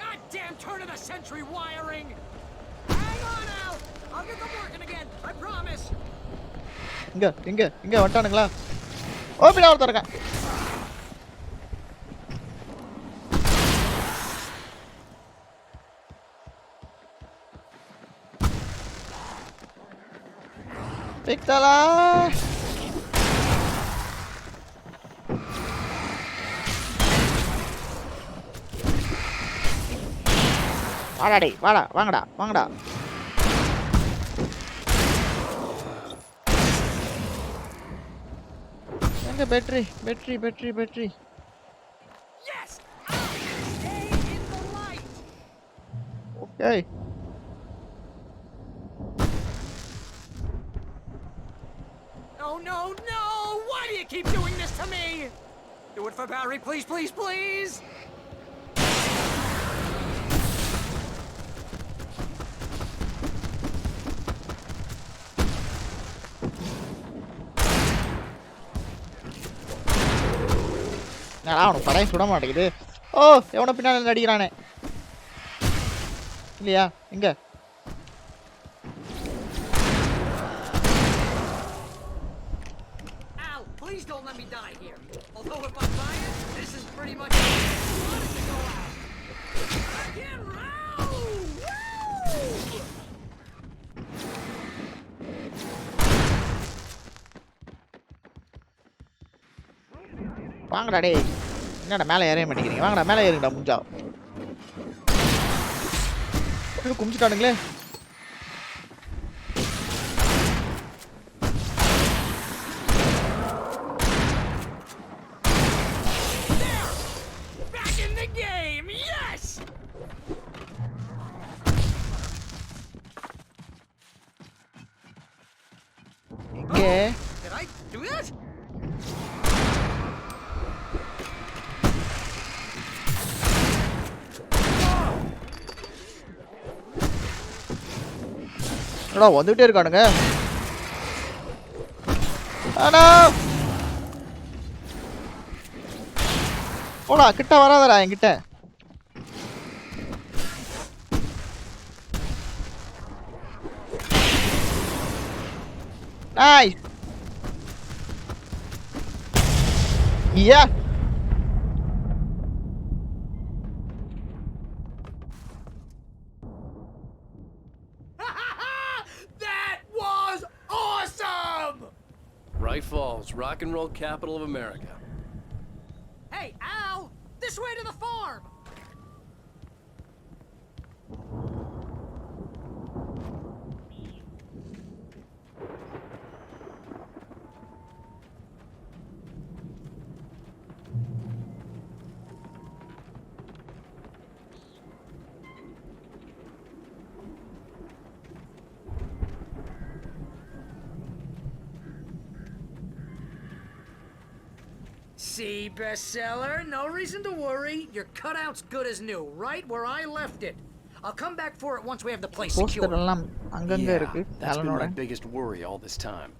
Goddamn turn of the century wiring! Hang on, Al! I'll get them working again, I promise! இங்க வந்துட்டானுங்களா? ஓபிடா ஒருத்தர் இருக்கான். பிக்தலா வாடா. எங்க battery. Yes! Stay in the light! Okay. Oh no, no! Why do you keep doing this to me? Do it for Barry, please, please, please! நான் அவனுக்கு படம் சுட மாட்டேங்குது. ஓ எவனை பின்னால அடிக்கிறானே இல்லையா எங்க Al, please don't let me die here. Although if I'm dying, this is pretty much it. I wanted to go out. Get round! Woo! வாங்கடா டேய் என்னடா மேலே ஏற மாட்டேங்கிறீங்க வாங்கடா மேலே ஏறுங்கடா முஞ்சா குமிச்சிட்டானுங்களே Back in the game, yes! எங்கே Did I do that? என்னடா வந்துட்டே இருக்கானுங்க அடா போடா கிட்ட வராதடா என்கிட்ட nice yeah That was awesome! Bright Falls, rock and roll capital of America. Hey, Al! This way to the farm! See, bestseller? No reason to worry. Your cutout's good as new, right where I left it. I'll come back for it once we have the place secured. எல்லாம் அங்கங்க இருக்கு That's been அலனோட my biggest worry all this time.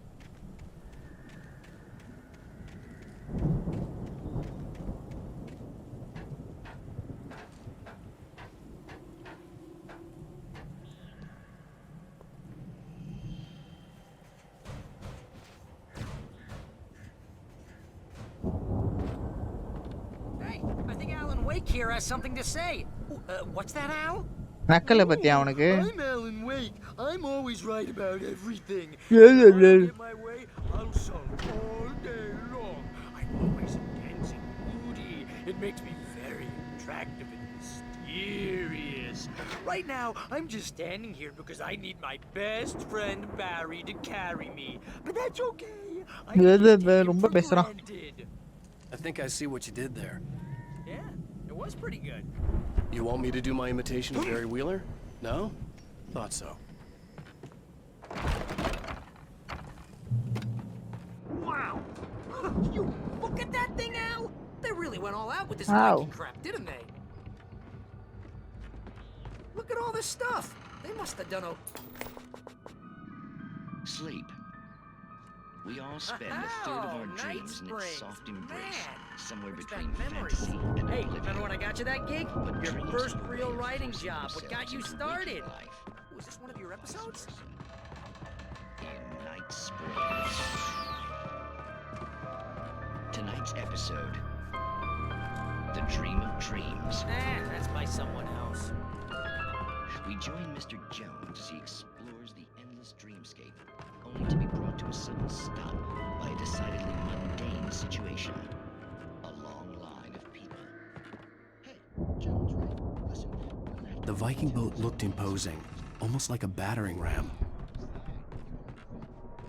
Hey, I think Alan Wake here has something to say. What's that, Al? நக்கலை பத்தி அவனுக்கு I'm Alan Wake. I'm always right about everything. Yeah, yeah, If I yeah. get my way, I'll solve all day long. I'm always intense and moody. It makes me very attractive and mysterious. Right now, I'm just standing here because I need my best friend Barry to carry me. But that's okay. I can just take it ரொம்ப for பேசுறான் granted. I think I see what you did there. Yeah, it was pretty good. You want me to do my imitation of Barry Wheeler? No? Thought so. Wow! You look at that thing, Al! They really went all out with this Wow. Viking crap, didn't they? Look at all this stuff. They must have done a... Sleep. We all spend a third of our Night dreams in its springs. soft embrace, Man, somewhere brings between back memories. fantasy and Hey, oblivion. remember when I got you that gig? Your dreams first and real dreams writing force job. What got themselves you into started? waking life. Was this one of your episodes? In Night Springs. Tonight's episode, The Dream of Dreams. That's by someone else. We join Mr. Jones as he explores the endless dreamscape, only to be brought to a sudden stop by a decidedly mundane situation. A long line of people. Hey, Jones, right? Listen. The Viking boat looked imposing, almost like a battering ram.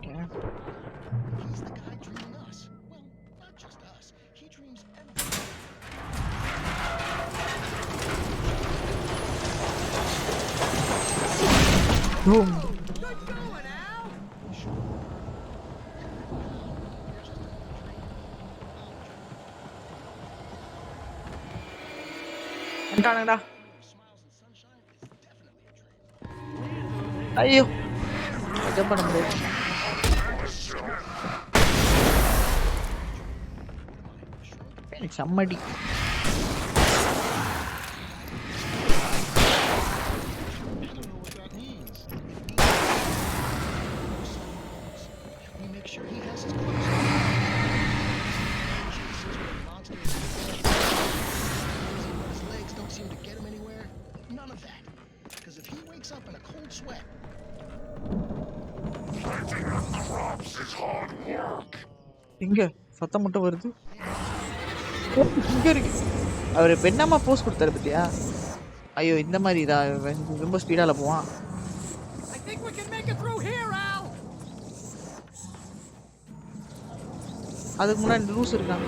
He's the guy dreaming us. Well, Boom. Good going, Al. வந்துட்டானுங்கடா. ஐயோ jump பண்ண முடியாது. எனக்கு செம்மடி. எங்க சத்தம் மட்டும் வருது. இங்க இருக்கு. அவரு பெண்ணாமா போஸ் கொடுத்தாரு பத்தியா? ஐயோ இந்த மாதிரி ரொம்ப ஸ்பீடால போவான். I think we can make it through here, Al. அதுக்கு முன்னாடி லூஸ் இருக்கான்.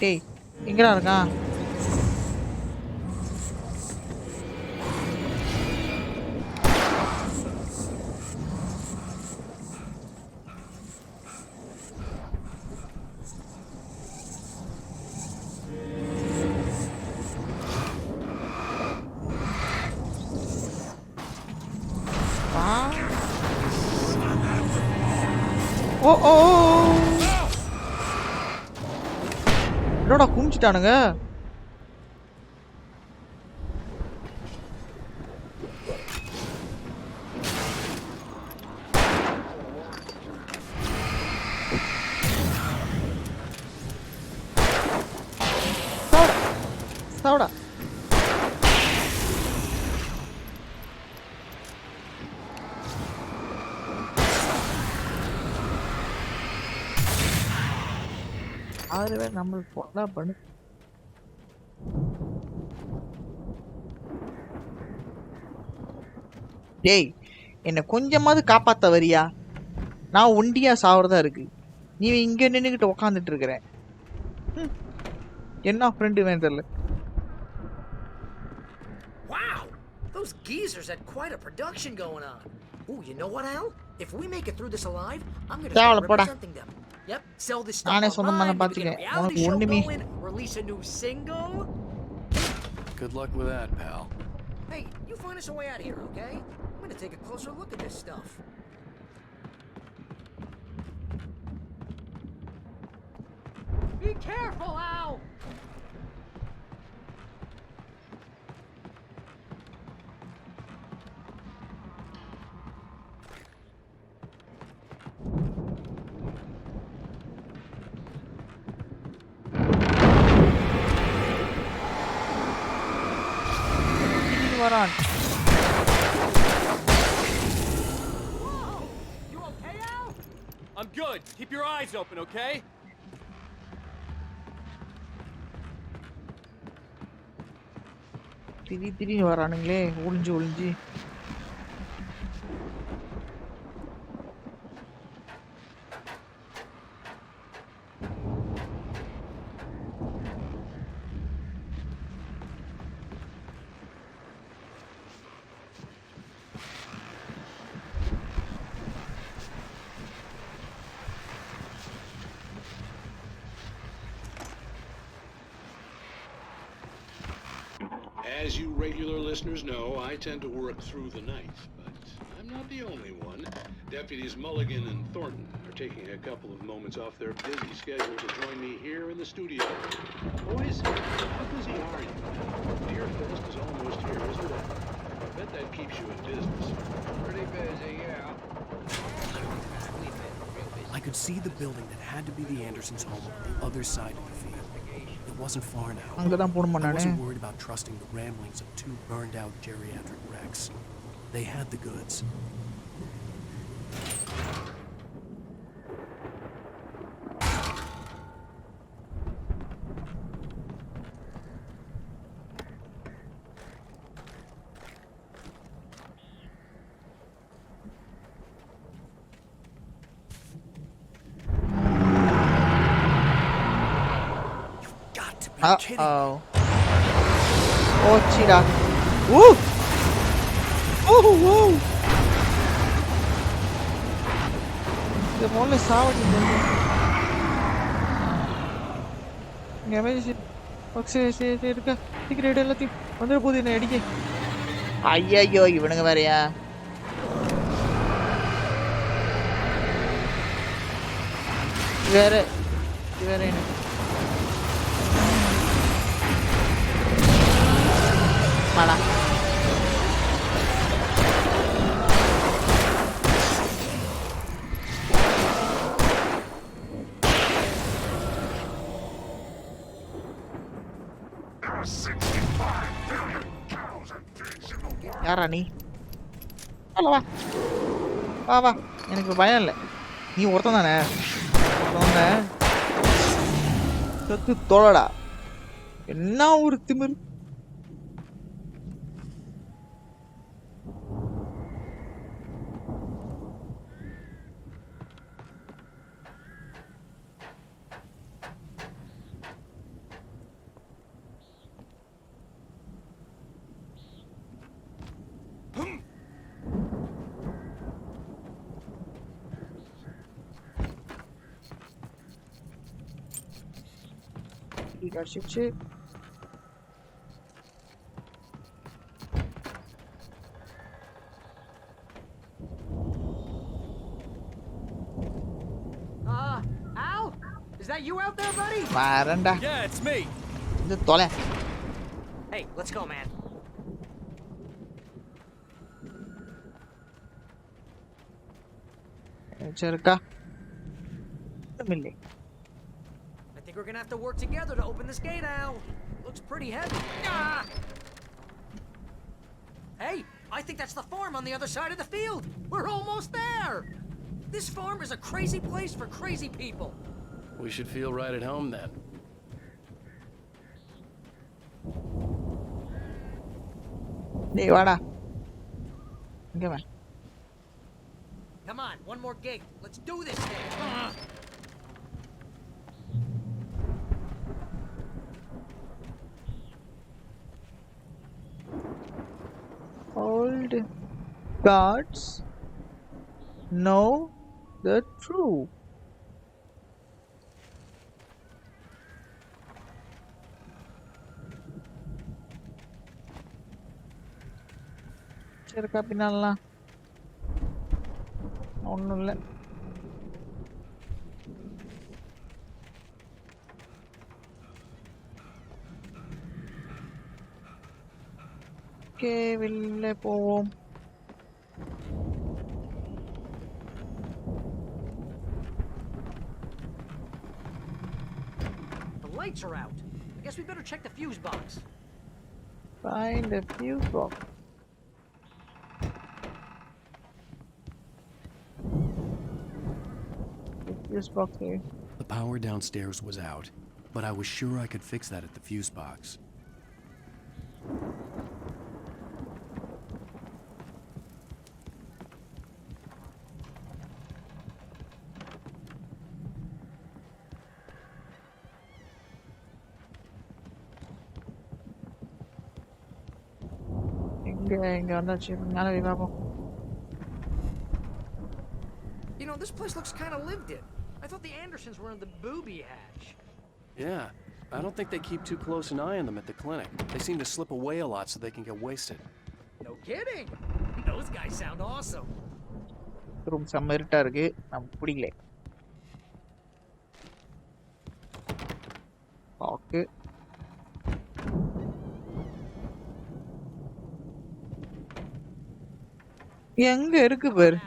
டேய் எங்கடா இருக்கான்? ஓ ஓ என்னடா குமிச்சிட்டானுங்க. சாவடா. ஆறுவே நம்ம பொண்ணா பண்ணு. டேய் என்ன கொஞ்சமாவது காப்பாத்த வரியா? நான் ஒண்டியா சாவறதா இருக்கு. நீ இங்க நின்னுகிட்டு உக்காந்துட்டு இருக்கிற. என்ன ஃப்ரெண்டு வேணும் தெரியல. Wow, those geezers had quite a production going on. Ooh, you know what, Al? If we make it through this alive, I'm gonna start representing them. Yep, sell this stuff online, maybe get a reality show going, release a new single. Good luck with that, pal. Hey, you find us a way out of here, okay? I'm gonna take a closer look at this stuff. Be careful, Al! வரான். You okay, Al? I'm good. Keep your eyes open, okay? திடீர்னு வரானுங்களே ஒளிஞ்சு. As you regular listeners know, I tend to work through the night, but I'm not the only one. Deputies Mulligan and Thornton are taking a couple of moments off their busy schedule to join me here in the studio. Boys, how busy are you? Deer Fest is almost here, isn't it? I bet that keeps you in business. Pretty busy, yeah. I could see the building that had to be the Andersons' home on the other side of the field. It wasn't far now. I wasn't worried about trusting the ramblings of two burned-out geriatric wrecks. They had the goods. Uh-oh. Oh, cheetah. Woo! Oh, woo! The mole is out. ஐயோ இவனுங்க வேறயா வேற வேற என்ன வாடா யாரா நீ வா வா வா எனக்கு பயம் இல்லை நீ ஒருத்தன் தானே சத்து தோழடா என்ன ஒரு திமிரு Gerçekçi. Al? Is that you out there, buddy? Maranda. Yeah, it's me. Itu toleh. Hey, let's go, man. Cerca. I think we're gonna have to work together to open this gate, Al. Looks pretty heavy. Ah! Hey, I think that's the farm on the other side of the field. We're almost there. This farm is a crazy place for crazy people. We should feel right at home then. Hey, vada. Come on. Come on, one more gate. Let's do this thing. Old gods know the truth. Cerca pinalla. ஒன்றும் இல்லை okay வெளில போவோம் The lights are out. I guess we better check the fuse box. Find the fuse box. Box here. The power downstairs was out, but I was sure I could fix that at the fuse box. You know, this place looks kind of lived in. I thought the Andersons were in the booby hatch. Yeah, I don't think they keep too close an eye on them at the clinic. They seem to slip away a lot so they can get wasted. No kidding. Those guys sound awesome. Room செம்ம இருட்டா இருக்கு நமக்கு பிடிக்கல okay எங்க இருக்கு பாரு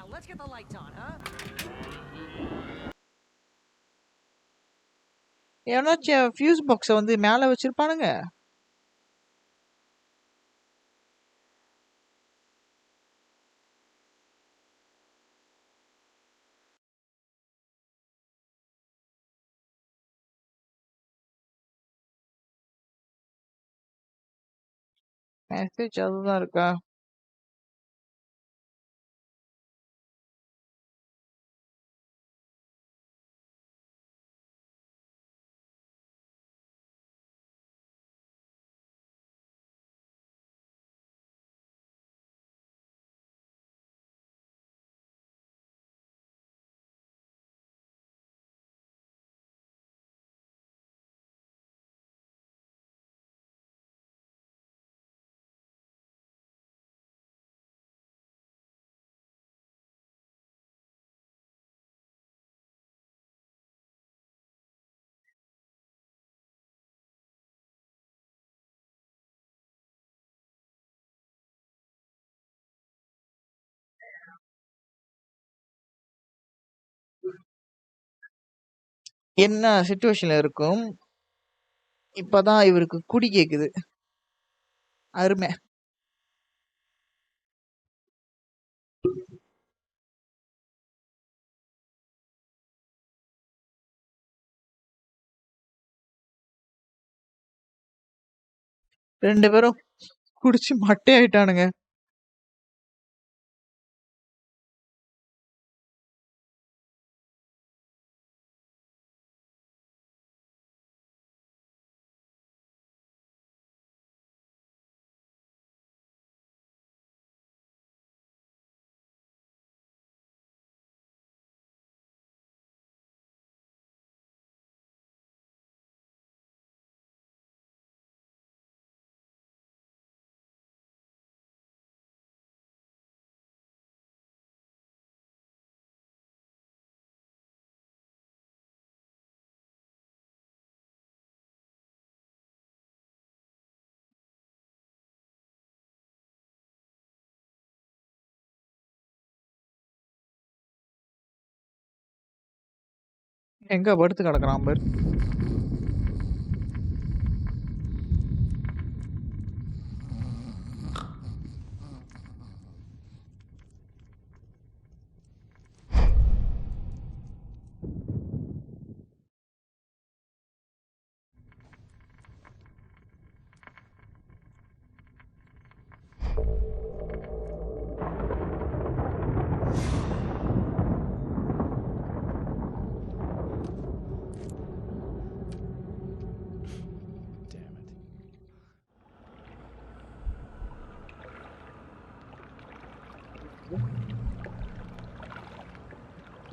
ஏன்னாச்சும் fuse பாக்ஸை வந்து மேலே வச்சிருப்பானுங்க மெசேஜ் அதுதான் இருக்கா என்ன சிச்சுவேஷன்ல இருக்கும். இப்பதான் இவருக்கு குடி கேக்குது. அருமை. ரெண்டு பேரும் குடிச்சு மட்டை ஆயிட்டானுங்க. எங்க படுத்து கிடக்குறான் பாரு.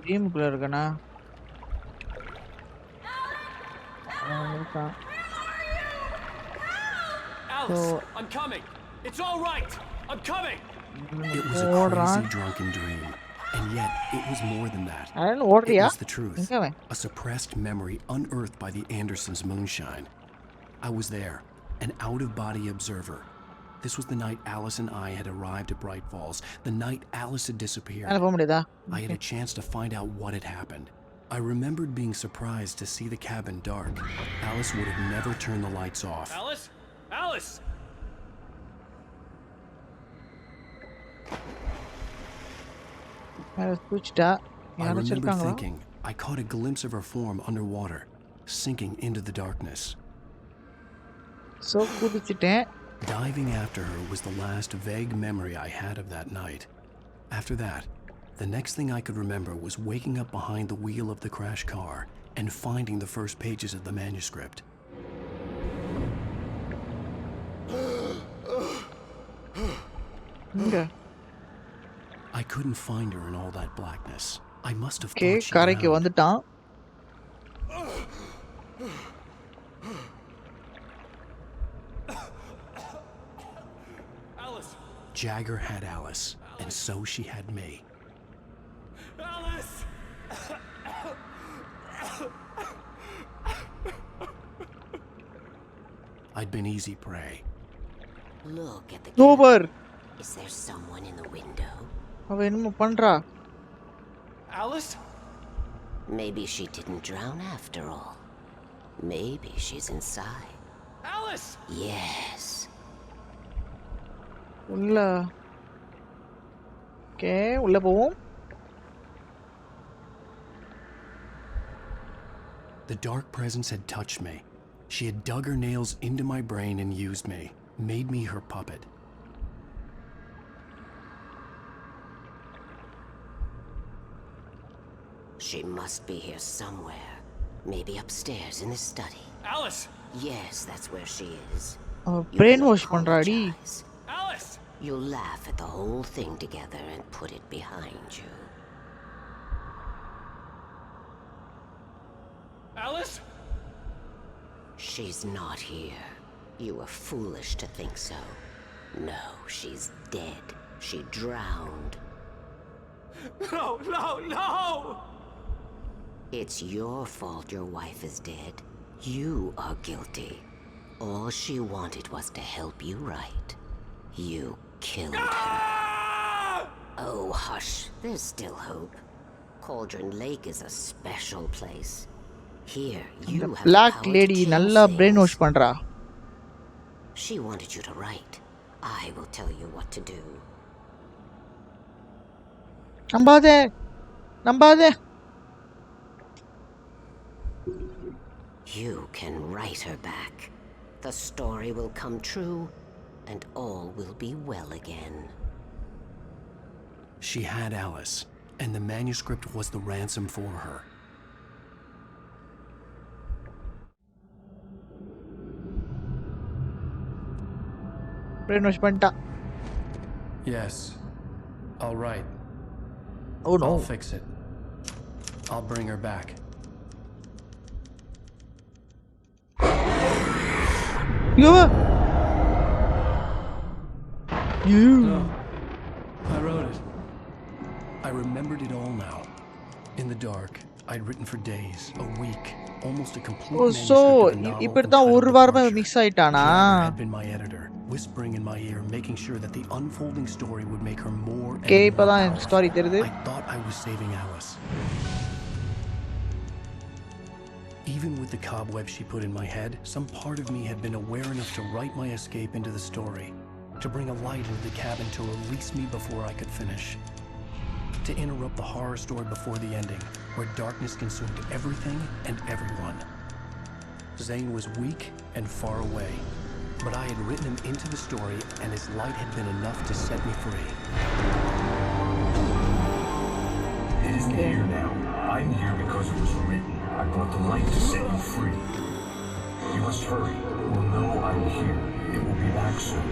கேமுக்குள்ள இருக்கனா? Alice, I'm coming. It's all right. I'm coming. It was a crazy drunken dream, and yet it was more than that. It was the truth, a suppressed memory unearthed by the Andersons' moonshine. I was there, an out-of-body observer. This was the night Alice and I had arrived at Bright Falls, the night Alice had disappeared. I had a chance to find out what had happened. I remembered being surprised to see the cabin dark. Alice would have never turned the lights off. Alice? Alice! I remember thinking, I caught a glimpse of her form underwater, sinking into the darkness. So diving after her was the last vague memory I had of that night. After that, the next thing I could remember was waking up behind the wheel of the crash car and finding the first pages of the manuscript. I couldn't find her in all that blackness. I must have thought she drowned. Alice! Jagger had Alice, and so she had me. Alice! I'd been easy prey. Look at the Super. Is there someone in the window? Alice? Maybe she didn't drown after all. Maybe she's inside. Alice! Yes. Okay, உள்ள போவோம். The dark presence had touched me. She had dug her nails into my brain and used me, made me her puppet. She must be here somewhere. Maybe upstairs in the study. Alice! Yes, that's where she is. Brainwash பண்றாடி. Alice! You'll laugh at the whole thing together and put it behind you. Alice? She's not here. You were foolish to think so. No, she's dead. She drowned. No, no, no! It's your fault your wife is dead. You are guilty. All she wanted was to help you right. You killed her. Oh, hush. There's still hope. Cauldron Lake is a special place. Here, you have black the power lady to change நல்லா brainwash things. பண்றா. She wanted you to write. I will tell you what to do. நம்பாதே. You can write her back. The story will come true, and all will be well again. She had Alice, and the manuscript was the ransom for her. brainwash பண்ணிட்டா. Yes. All right. Oh no. I'll fix it. I'll bring her back. You. No. I wrote it. I remembered it all now. In the dark, I'd written for days, a week, almost a complete manuscript so of a novel இப்படிதான் ஒரு entitled வாரமா Departure. Mix ஆயிட்டானா? Jagger had been my editor, whispering in my ear, making sure that the unfolding story would make her more and Okay, more இப்பதான் powerful. Story தெரியுது. I thought I was saving Alice. Even with the cobweb she put in my head, some part of me had been aware enough to write my escape into the story, to bring a light into the cabin to release me before I could finish, to interrupt the horror story before the ending, where darkness consumed everything and everyone. Zane was weak and far away, but I had written him into the story, and his light had been enough to set me free. It isn't here now. I'm here because it was written. I brought the light to set you free. You must hurry. It will know I'm here. It will be back soon.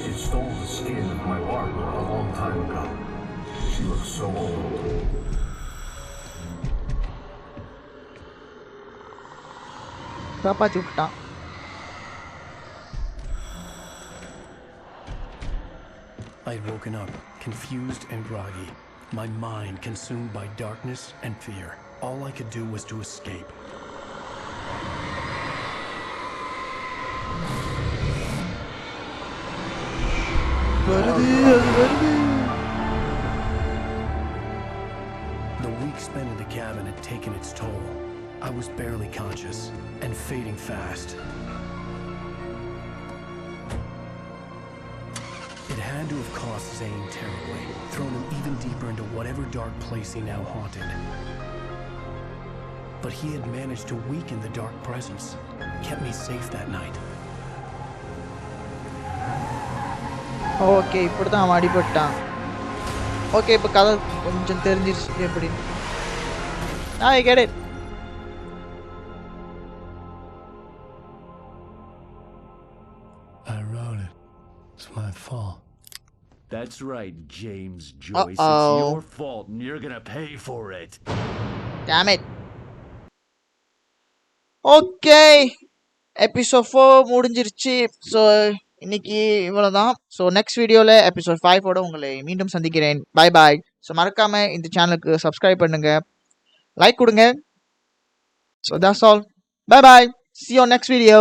It stole the skin of my Barbara a long time ago. She looks so old. காப்பாத்தி விட்டான். I had woken up, confused and groggy, my mind consumed by darkness and fear. All I could do was to escape. The week spent in the cabin had taken its toll. I was barely conscious and fading fast. It had to have cost Zane terribly, thrown him even deeper into whatever dark place he now haunted. But he had managed to weaken the dark presence, kept me safe that night. Okay இப்படிதான் அவன் அடிபட்டான். Okay இப்போ கதை கொஞ்சம் தெரிஞ்சிருச்சு எப்படி. I get it. I wrote it. It's my fault. That's right, James Joyce. Uh-oh. It's your fault, and you're gonna pay for it. Damn it. Okay episode 4 முடிஞ்சிருச்சு. So இன்னைக்கு இவ்வளோதான். ஸோ நெக்ஸ்ட் வீடியோவில் episode 5ஓட உங்களை மீண்டும் சந்திக்கிறேன். பாய் பாய். So மறக்காமல் இந்த சேனலுக்கு சப்ஸ்கிரைப் பண்ணுங்கள், லைக் கொடுங்க. So that's all. Bye bye. See you on next video.